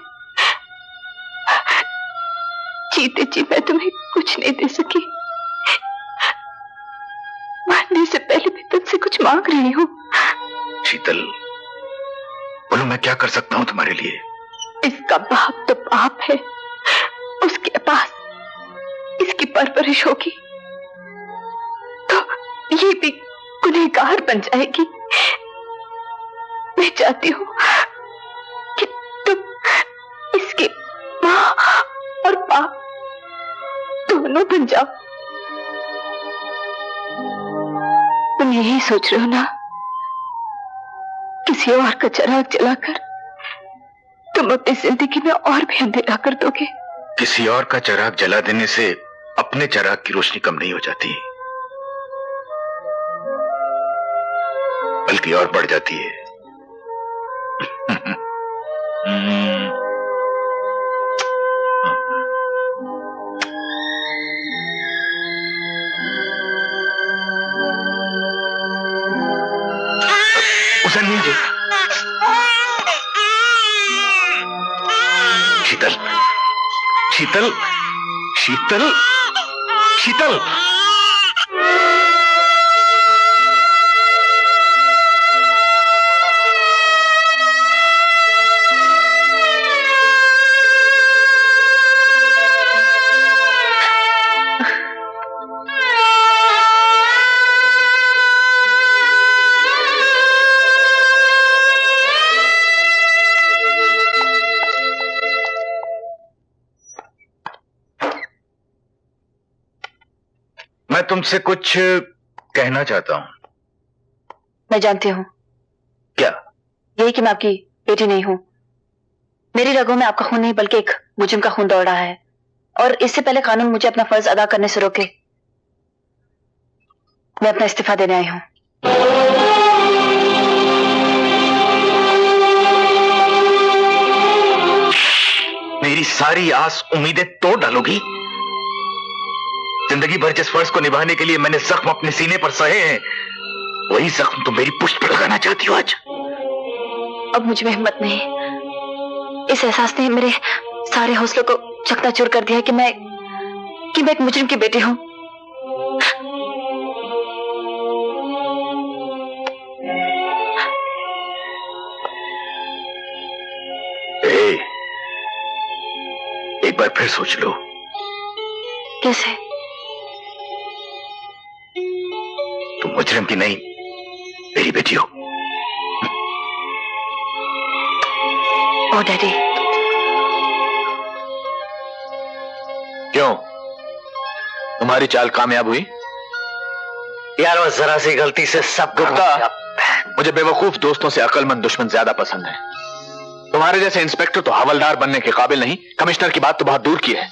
जीते जी मैं तुम्हें कुछ नहीं दे सकी, मरने से पहले मैं तुमसे कुछ मांग रही हूँ। शीतल, बोलो मैं क्या कर सकता हूँ तुम्हारे लिए? इसका बाप तो बाप है, उसके पास इसकी परवरिश होगी तो ये भी गुनहगार बन जाएगी। मैं चाहती हूँ कि तुम इसके माँ और बाप दोनों बन जाओ। तुम यही सोच रहे हो ना, किसी और का चिराग जलाकर तुम अपनी जिंदगी में और भी अंधेरा कर दोगे। किसी और का चिराग जला देने से अपने चिराग की रोशनी कम नहीं हो जाती, बल्कि और बढ़ जाती है। उसे नीचे। शीतल, शीतल, शीतल, शीतल। मैं तुमसे कुछ कहना चाहता हूं। मैं जानती हूँ। क्या? यही कि मैं आपकी बेटी नहीं हूं। मेरी रगों में आपका खून नहीं बल्कि एक मुजरिम का खून दौड़ रहा है, और इससे पहले कानून मुझे अपना फर्ज अदा करने से रोके, मैं अपना इस्तीफा देने आई हूं। मेरी सारी आस उम्मीदें तोड़ डालोगी? जिंदगी भर जिस फर्ज को निभाने के लिए मैंने जख्म अपने सीने पर सहे हैं, वही जख्म तुम मेरी पुष्ट पर लगाना चाहती हो आज? अब मुझ में हिम्मत नहीं। इस एहसास ने मेरे सारे हौसलों को चकनाचूर कर दिया कि मैं एक मुजरिम की बेटी हूं। एक बार फिर सोच लो। कैसे? तुम मुजरिम की नहीं, मेरी बेटी हो। ओ डैडी। क्यों, तुम्हारी चाल कामयाब हुई? यार वो जरा सी गलती से सब गुप्ता, मुझे बेवकूफ दोस्तों से अकलमंद दुश्मन ज्यादा पसंद है। तुम्हारे जैसे इंस्पेक्टर तो हवलदार बनने के काबिल नहीं, कमिश्नर की बात तो बहुत दूर की है।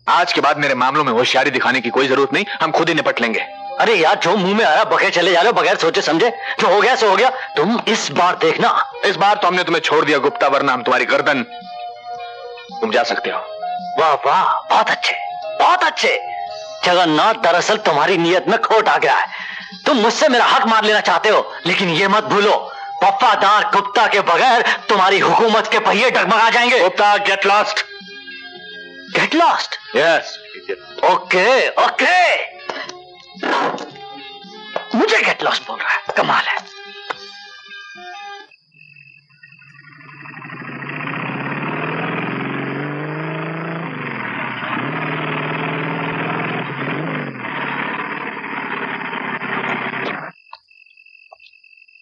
आज के बाद मेरे मामलों में होशियारी दिखाने की कोई जरूरत नहीं, हम खुद ही निपट लेंगे। अरे यार, जो मुंह में आया बके चले जा रहे हो बगैर सोचे समझे। जो हो गया सो हो गया। तुम इस बार देखना। इस बार तो हमने तुम्हें छोड़ दिया गुप्ता, वरना हम तुम्हारी गर्दन। तुम जा सकते हो। वाह वाह, बहुत अच्छे, बहुत अच्छे। जगन्नाथ, दरअसल तुम्हारी नीयत में खोट आ गया है। तुम मुझसे मेरा हक मार लेना चाहते हो, लेकिन ये मत भूलो, वफादार गुप्ता के बगैर तुम्हारी हुकूमत के पहिए डगमगा जाएंगे। Gupta, get lost. Get lost? Yes. Okay okay. मुझे गेट लॉस्ट बोल रहा है, कमाल है।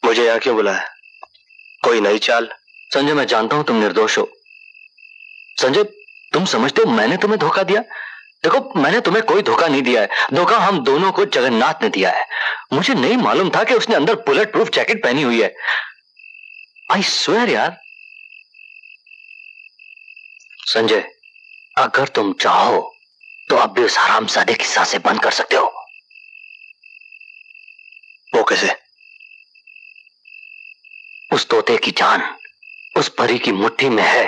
मुझे यहाँ क्यों बुलाया? कोई नई चाल? संजय, मैं जानता हूं तुम निर्दोष हो। संजय, तुम समझते हो मैंने तुम्हें धोखा दिया? देखो, मैंने तुम्हें कोई धोखा नहीं दिया है। धोखा हम दोनों को जगन्नाथ ने दिया है। मुझे नहीं मालूम था कि उसने अंदर बुलेट प्रूफ जैकेट पहनी हुई है। आई स्वेयर यार। संजय, अगर तुम चाहो तो अब भी उस हरामजादे की सांसें बंद कर सकते हो। वो कैसे? उस तोते की जान उस परी की मुट्ठी में है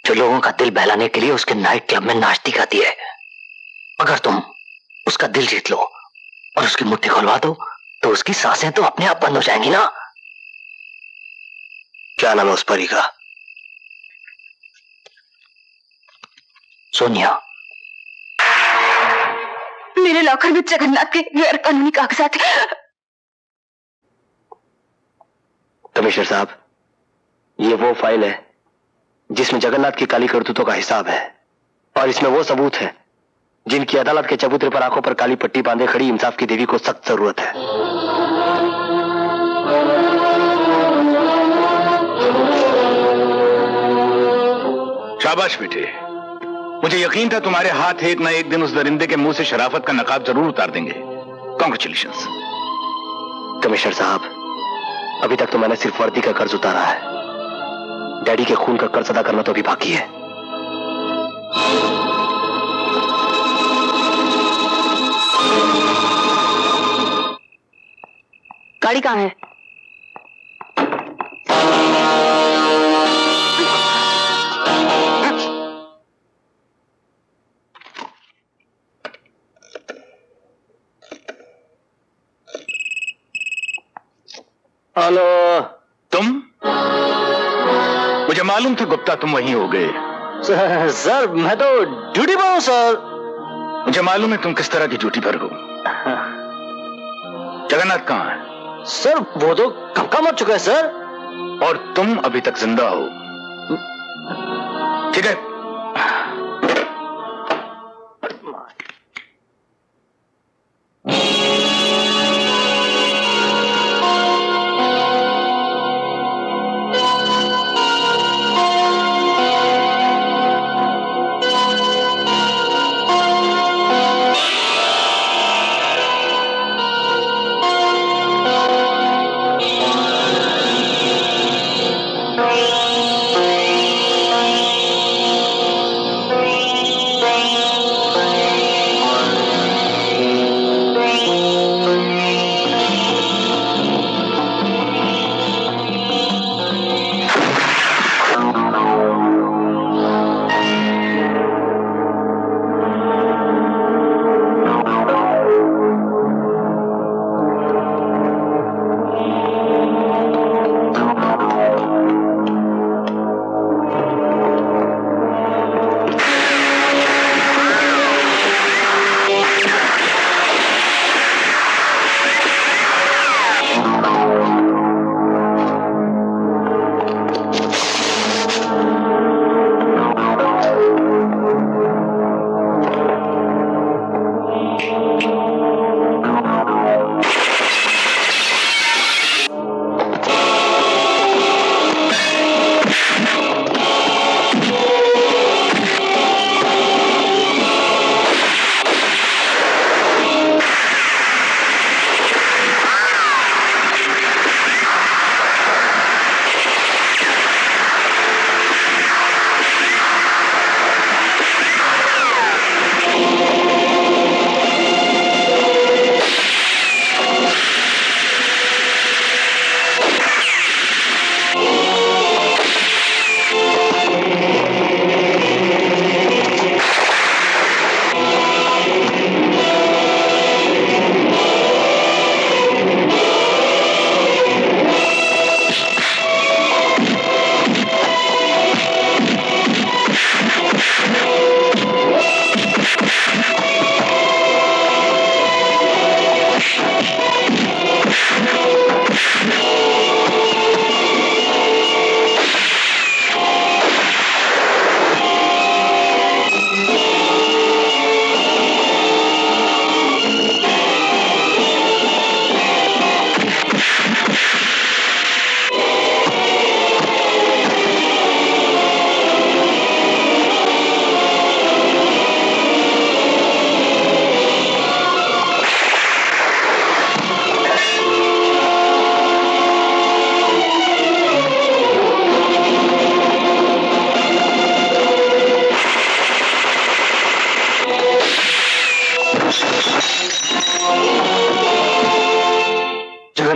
जो लोगों का दिल बहलाने के लिए उसके नाइट क्लब में नाचती गाती है। अगर तुम उसका दिल जीत लो और उसकी मुट्ठी खुलवा दो तो उसकी सांसें तो अपने आप बंद हो जाएंगी ना। क्या नाम है उस परी का? सोनिया। मेरे लॉकर में जगन्नाथ के गैर कानूनी कागजात हैं। कमिश्नर साहब, ये वो फाइल है जिसमें जगन्नाथ की काली करतूतों का हिसाब है, और इसमें वो सबूत है जिनकी अदालत के चबूतरे पर आंखों पर काली पट्टी बांधे खड़ी इंसाफ की देवी को सख्त जरूरत है। शाबाश बेटे, मुझे यकीन था तुम्हारे हाथ एक ना एक दिन उस दरिंदे के मुंह से शराफत का नकाब जरूर उतार देंगे। कॉन्ग्रेचुलेशंस। कमिश्नर साहब, अभी तक तो मैंने सिर्फ वर्दी का कर्ज उतारा है। डैडी के खून का कर्ज अदा करना तो अभी बाकी है। गाड़ी कहाँ है? हेलो। तुम? मुझे मालूम था गुप्ता तुम वहीं हो गए। सर, मैं तो ड्यूटी पर हूं सर। मुझे मालूम है तुम किस तरह की ड्यूटी पर हो। जगन्नाथ कहाँ है? सर, वो तो कब का मर चुका है सर। और तुम अभी तक जिंदा हो। ठीक है,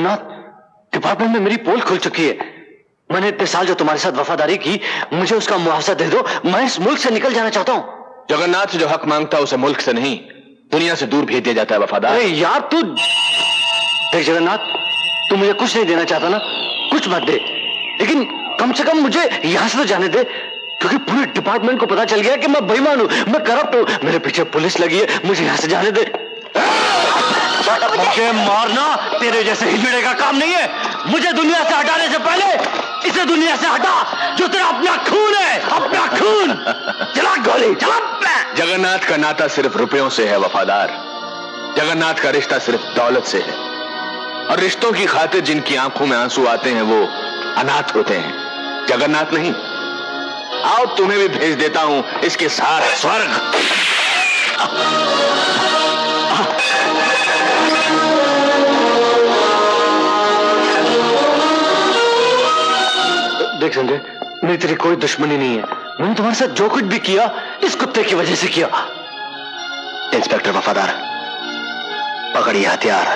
जगन्नाथ, डिपार्टमेंट में मेरी पोल खुल चुकी है। मैंने इतने साल जो तुम्हारे साथ वफादारी की, मुझे उसका मुआवजा दे दो। मैं इस मुल्क से निकल जाना चाहता हूँ। जगन्नाथ जो हक मांगता है उसे मुल्क से नहीं दुनिया से दूर भेज दिया जाता है वफादार। अरे यार तू देख जगन्नाथ, तू मुझे कुछ नहीं देना चाहता ना, कुछ मत दे, लेकिन कम से कम मुझे यहां से तो जाने दे, क्योंकि पूरे डिपार्टमेंट को पता चल गया कि मैं बेईमान हूं, मैं करप्ट हूं, मेरे पीछे पुलिस लगी है। मुझे यहां से जाने दे। मुझे मारना तेरे जैसे हिजड़े का काम नहीं है। मुझे दुनिया से हटाने से पहले इसे दुनिया से हटा, जो तेरा अपना खून है, अपना खून। चला गोली, चला। जगन्नाथ का नाता सिर्फ रुपयों से है वफादार। जगन्नाथ का रिश्ता सिर्फ दौलत से है, और रिश्तों की खातिर जिनकी आंखों में आंसू आते हैं वो अनाथ होते हैं, जगन्नाथ नहीं। आओ तुम्हें भी भेज देता हूं इसके साथ स्वर्ग। देख संजय, मेरी तेरी कोई दुश्मनी नहीं है। मैंने तुम्हारे साथ जो कुछ भी किया इस कुत्ते की वजह से किया। इंस्पेक्टर वफादार, पकड़िए हथियार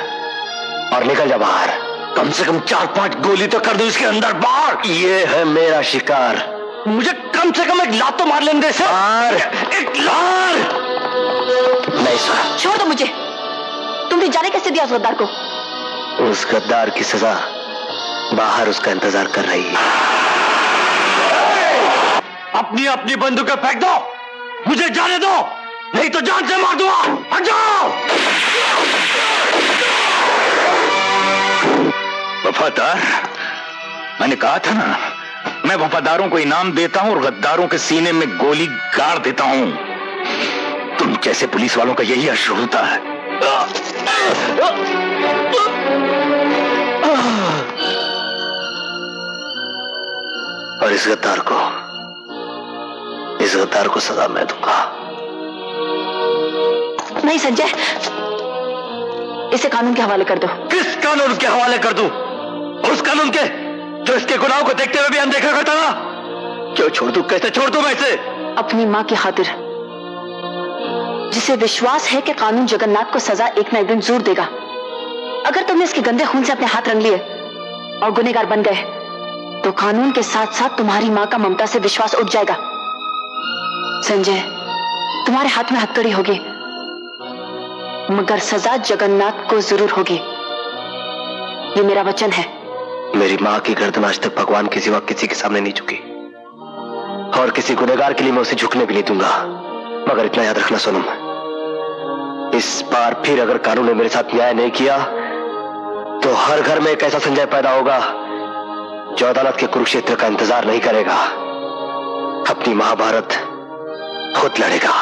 और निकल जा बाहर। कम से कम 4-5 गोली तो कर दो इसके अंदर बाहर। ये है मेरा शिकार। मुझे कम से कम एक लात तो मार लेने दे। एक लार। नहीं सर, छोड़ दो मुझे। तुमने जाने कैसे दिया उस गद्दार को? उस गद्दार की सजा बाहर उसका इंतजार कर रही है। अपनी अपनी बंदूकें फेंक दो, मुझे जाने दो, नहीं तो जान से मार दूंगा। हट जाओ। वफादार, मैंने कहा था ना, मैं वफादारों को इनाम देता हूं और गद्दारों के सीने में गोली गाड़ देता हूं। तुम जैसे पुलिस वालों का यही अश्र होता है। और इस गद्दार को सजा मैं दूंगा। नहीं संजय, इसे कानून के हवाले कर दो। किस कानून के हवाले कर दूं? उस कानून के जो इसके गुनाहों को देखते हुए भी अनदेखा करता था। क्यों छोड़ दूं? कैसे छोड़ दूं मैं इसे? अपनी मां की खातिर, जिसे विश्वास है कि कानून जगन्नाथ को सजा एक ना एक दिन जरूर देगा। अगर तुमने इसके गंदे खून से अपने हाथ रंग लिए और गुनहगार बन गए, तो कानून के साथ साथ तुम्हारी मां का ममता से विश्वास उठ जाएगा। संजय, तुम्हारे हाथ में हथकड़ी होगी, मगर सजा जगन्नाथ को जरूर होगी। ये मेरा वचन है। मेरी मां की गर्दन आज तक भगवान के सिवा किसी के सामने नहीं झुकी, और किसी गुनहगार के लिए मैं उसे झुकने भी नहीं दूंगा। मगर इतना याद रखना सोनम, इस बार फिर अगर कानून ने मेरे साथ न्याय नहीं किया, तो हर घर में एक ऐसा संजय पैदा होगा जो अदालत के कुरुक्षेत्र का इंतजार नहीं करेगा, अपनी महाभारत खुद लड़ेगा।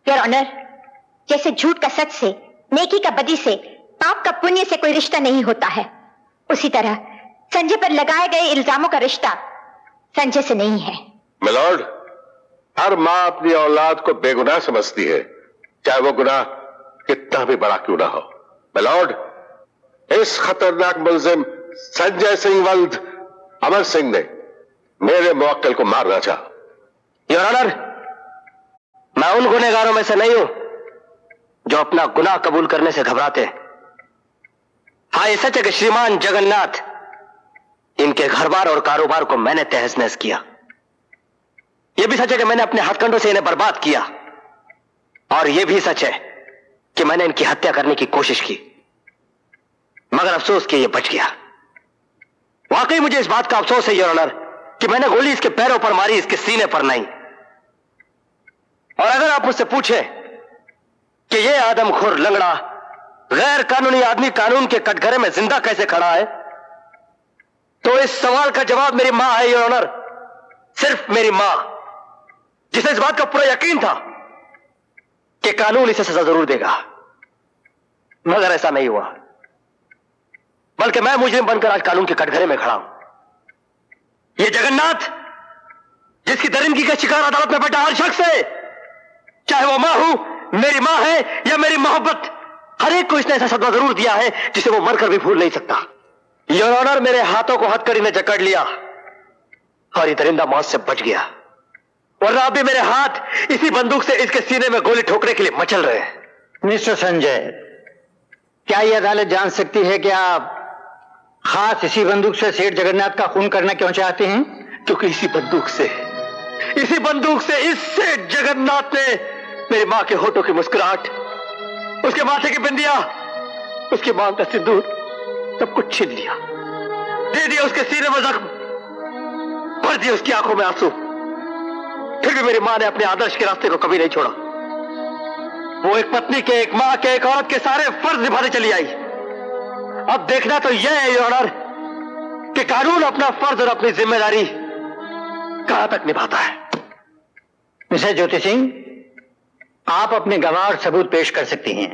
योर ऑनर, जैसे झूठ का सच से, नेकी का बदी से, पाप का पुण्य से कोई रिश्ता नहीं होता है, उसी तरह संजय पर लगाए गए इल्जामों का रिश्ता संजय से नहीं है। मिलॉर्ड, हर मां अपनी औलाद को बेगुनाह समझती है, चाहे वो गुनाह कितना भी बड़ा क्यों ना हो। मिलॉर्ड, इस खतरनाक मुलजिम संजय सिंह वल्द अमर सिंह ने मेरे मुवक्किल को मारना चाहा। योर ऑनर, मैं उन गुनहगारों में से नहीं हूं जो अपना गुनाह कबूल करने से घबराते। हाँ, ये सच है कि श्रीमान जगन्नाथ, इनके घर बार और कारोबार को मैंने तहस नहस किया। यह भी सच है कि मैंने अपने हथकंडों से इन्हें बर्बाद किया, और यह भी सच है कि मैंने इनकी हत्या करने की कोशिश की, मगर अफसोस कि यह बच गया। वाकई मुझे इस बात का अफसोस है योर ऑनर कि मैंने गोली इसके पैरों पर मारी, इसके सीने पर नहीं। और अगर आप मुझसे पूछे कि यह आदमखोर लंगड़ा गैर कानूनी आदमी कानून के कटघरे में जिंदा कैसे खड़ा है, तो इस सवाल का जवाब मेरी मां है योर ऑनर, सिर्फ मेरी मां, जिसे इस बात का पूरा यकीन था कि कानून इसे सजा जरूर देगा। मगर ऐसा नहीं हुआ, बल्कि मैं मुजरिम बनकर आज कानून के कटघरे में खड़ा हूं। यह जगन्नाथ, जिसकी दरिंदगी का शिकार अदालत में बैठा हर शख्स है, चाहे वो मां हूं, मेरी मां है या मेरी मोहब्बत, हर एक को इसने ऐसा सदमा जरूर दिया है जिसे वो मरकर भी भूल नहीं सकता। योर ऑनर, मेरे हाथों को हथकड़ी ने जकड़ लिया और ये दरिंदा मौत से बच गया, वरना अभी मेरे हाथ इसी बंदूक से इसके सीने में गोली ठोकने के लिए मचल रहे हैं। मिस्टर संजय, क्या यह अदालत जान सकती है कि आप खास इसी बंदूक से सेठ जगन्नाथ का खून करना क्यों चाहते हैं? क्योंकि इसी बंदूक से इस सेठ जगन्नाथ ने मेरी मां के होठों की मुस्कुराहट, उसके माथे की बिंदिया, उसकी मांग का सिंदूर सब कुछ छीन लिया, दे दिया उसके सीने में जख्म, भर दिया उसकी आंखों में आंसू। फिर भी मेरी मां ने अपने आदर्श के रास्ते को कभी नहीं छोड़ा। वो एक पत्नी के, एक मां के, एक औरत के सारे फर्ज निभाने चली आई। अब देखना तो यह है योर ऑनर कि कानून अपना फर्ज और अपनी जिम्मेदारी कहां तक निभाता है। मिस्टर ज्योति सिंह, आप अपने गवाह और सबूत पेश कर सकती हैं।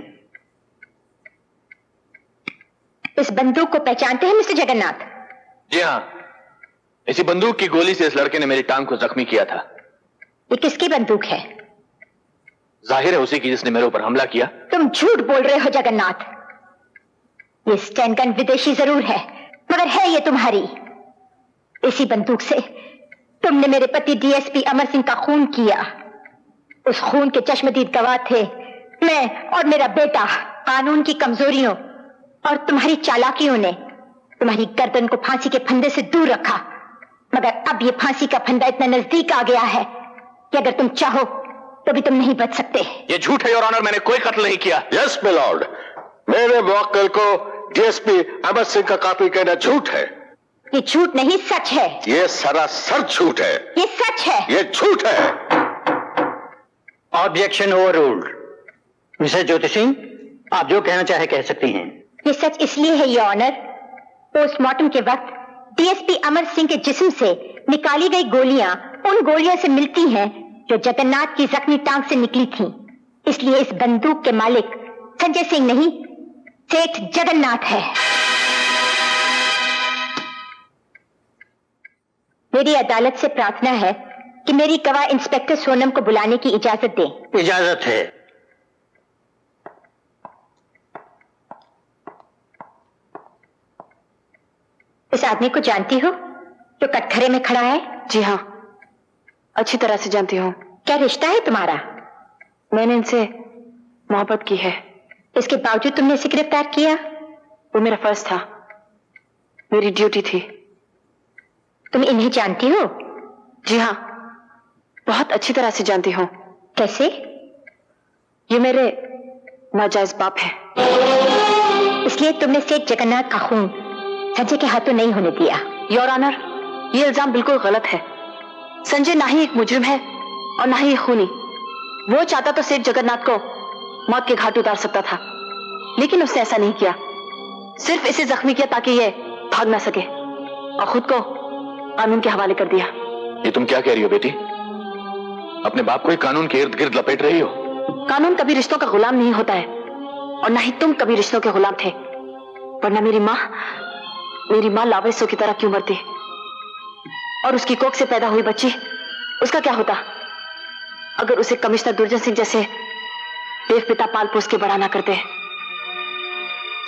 इस बंदूक को पहचानते हैं मिस्टर जगन्नाथ? जी हाँ, इसी बंदूक की गोली से इस लड़के ने मेरी टांग को जख्मी किया था। ये किसकी बंदूक है? जाहिर है उसी की जिसने मेरे ऊपर हमला किया। तुम झूठ बोल रहे हो जगन्नाथ। ये स्टैन गन विदेशी जरूर है, मगर है ये तुम्हारी। इसी बंदूक से तुमने मेरे पति डीएसपी अमर सिंह का खून किया। उस खून के चश्मदीद गवाह थे मैं और मेरा बेटा। कानून की कमजोरियों और तुम्हारी चालाकियों ने तुम्हारी गर्दन को फांसी के फंदे से दूर रखा, मगर अब ये फांसी का फंदा इतना नजदीक आ गया है कि अगर तुम चाहो तो भी तुम नहीं बच सकते। ये झूठ है योर ऑनर, मैंने कोई कत्ल नहीं किया। यस माय लॉर्ड, मेरे मुवक्किल को डीएसपी अमर सिंह का कातिल कहना झूठ है। ये झूठ नहीं, सच है। ये सरासर झूठ है। ये सच है। ये झूठ है। Objection overruled. Mrs Jyoti Singh, आप जो कहना चाहे कह सकती हैं। ये सच इसलिए है योर ऑनर, पोस्टमार्टम के वक्त डीएसपी अमर सिंह के जिस्म से निकाली गई गोलियां उन गोलियों से मिलती हैं जो जगन्नाथ की जख्मी टांग से निकली थीं। इसलिए इस बंदूक के मालिक संजय सिंह नहीं, सेठ जगन्नाथ है। मेरी अदालत से प्रार्थना है कि मेरी गवाह इंस्पेक्टर सोनम को बुलाने की इजाजत दें। इजाजत है। इस आदमी को जानती हो जो कटघरे में खड़ा है? जी हाँ, अच्छी तरह से जानती हूँ। क्या रिश्ता है तुम्हारा? मैंने इनसे मोहब्बत की है। इसके बावजूद तुमने इसे गिरफ्तार किया? वो मेरा फर्ज था, मेरी ड्यूटी थी। तुम इन्हें जानती हो? जी हाँ, बहुत अच्छी तरह से जानती हूँ। कैसे? ये मेरे नाजायज बाप है। इसलिए तुमने सेठ जगन्नाथ का खून संजय के हाथों नहीं होने दिया। योर ऑनर, ये इल्जाम बिल्कुल गलत है। संजय ना ही एक मुजरिम है और ना ही एक खूनी। वो चाहता तो सेठ जगन्नाथ को मौत के घाट उतार सकता था, लेकिन उसने ऐसा नहीं किया। सिर्फ इसे जख्मी किया ताकि ये भाग ना सके और खुद को कानून के हवाले कर दिया। ये तुम क्या कह रही हो बेटी? अपने बाप को ही कानून के इर्द गिर्द लपेट रही हो। कानून कभी रिश्तों का गुलाम नहीं होता है और ना ही तुम कभी रिश्तों के गुलाम थे, वरना मेरी माँ लावारिसों की तरह क्यों मरती? और उसकी कोख से पैदा हुई बच्ची, उसका क्या होता अगर उसे कमिश्नर दुर्जन सिंह जैसे देव पिता पाल पोस के बड़ा ना करते?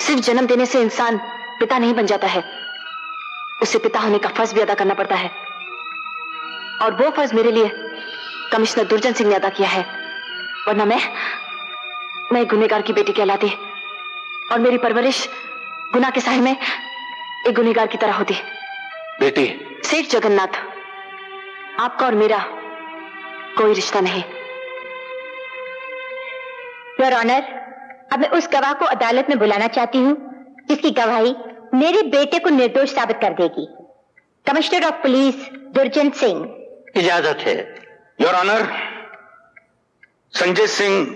सिर्फ जन्म देने से इंसान पिता नहीं बन जाता है, उसे पिता होने का फर्ज भी अदा करना पड़ता है। और वो फर्ज मेरे लिए कमिश्नर दुर्जन सिंह ने अदा किया है, वरना मैं गुनहगार की बेटी कहलाती और मेरी परवरिश गुनाह के साए में एक गुनहगार की तरह होती। बेटी, सेठ जगन्नाथ, आपका और मेरा कोई रिश्ता नहीं। योर ऑनर, अब मैं उस गवाह को अदालत में बुलाना चाहती हूँ जिसकी गवाही मेरे बेटे को निर्दोष साबित कर देगी। कमिश्नर ऑफ पुलिस दुर्जन सिंह। इजाजत है। योर ऑनर, संजय सिंह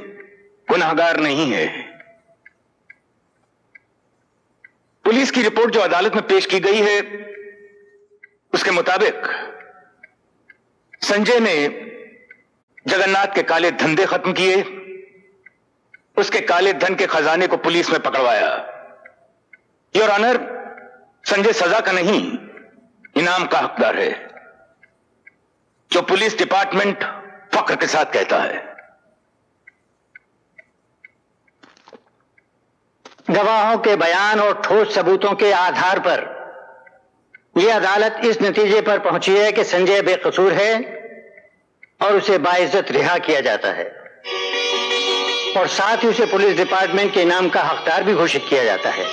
गुनहगार नहीं है। पुलिस की रिपोर्ट जो अदालत में पेश की गई है उसके मुताबिक संजय ने जगन्नाथ के काले धंधे खत्म किए, उसके काले धन के खजाने को पुलिस में पकड़वाया। योर ऑनर, संजय सजा का नहीं इनाम का हकदार है, जो पुलिस डिपार्टमेंट फख्र के साथ कहता है। गवाहों के बयान और ठोस सबूतों के आधार पर ये अदालत इस नतीजे पर पहुंची है कि संजय बेकसूर है और उसे बाइज्जत रिहा किया जाता है और साथ ही उसे पुलिस डिपार्टमेंट के इनाम का हकदार भी घोषित किया जाता है।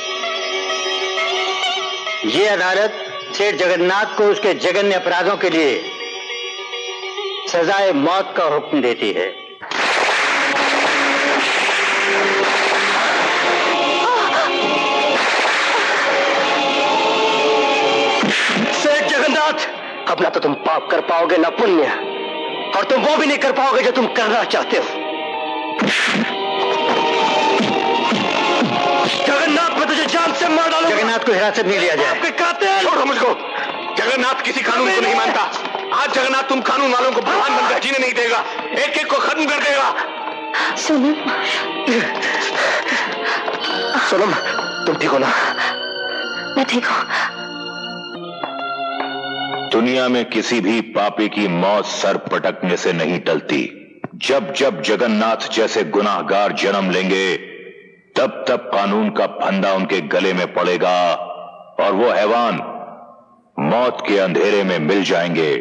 ये अदालत सेठ जगन्नाथ को उसके जघन्य अपराधों के लिए सजाए मौत का हुक्म देती है। सेठ जगन्नाथ, अब ना तो तुम पाप कर पाओगे ना पुण्य, और तुम वो भी नहीं कर पाओगे जो तुम करना चाहते हो। जगन्नाथ, मैं तुझे जान से मार डालूंगा। जगन्नाथ को हिरासत में लिया जाए। आपके कातिल। छोड़ो मुझको। जगन्नाथ किसी कानून को नहीं मानता। आज जगन्नाथ तुम कानून वालों को भगवान बनकर जीने नहीं देगा, एक एक को खत्म कर देगा। सोनम, सोनम, तुम ठीक हो ना? मैं ठीक हूं। दुनिया में किसी भी पापी की मौत सर पटकने से नहीं टलती। जब जब जगन्नाथ जैसे गुनाहगार जन्म लेंगे, तब तब कानून का फंदा उनके गले में पड़ेगा और वो हैवान मौत के अंधेरे में मिल जाएंगे।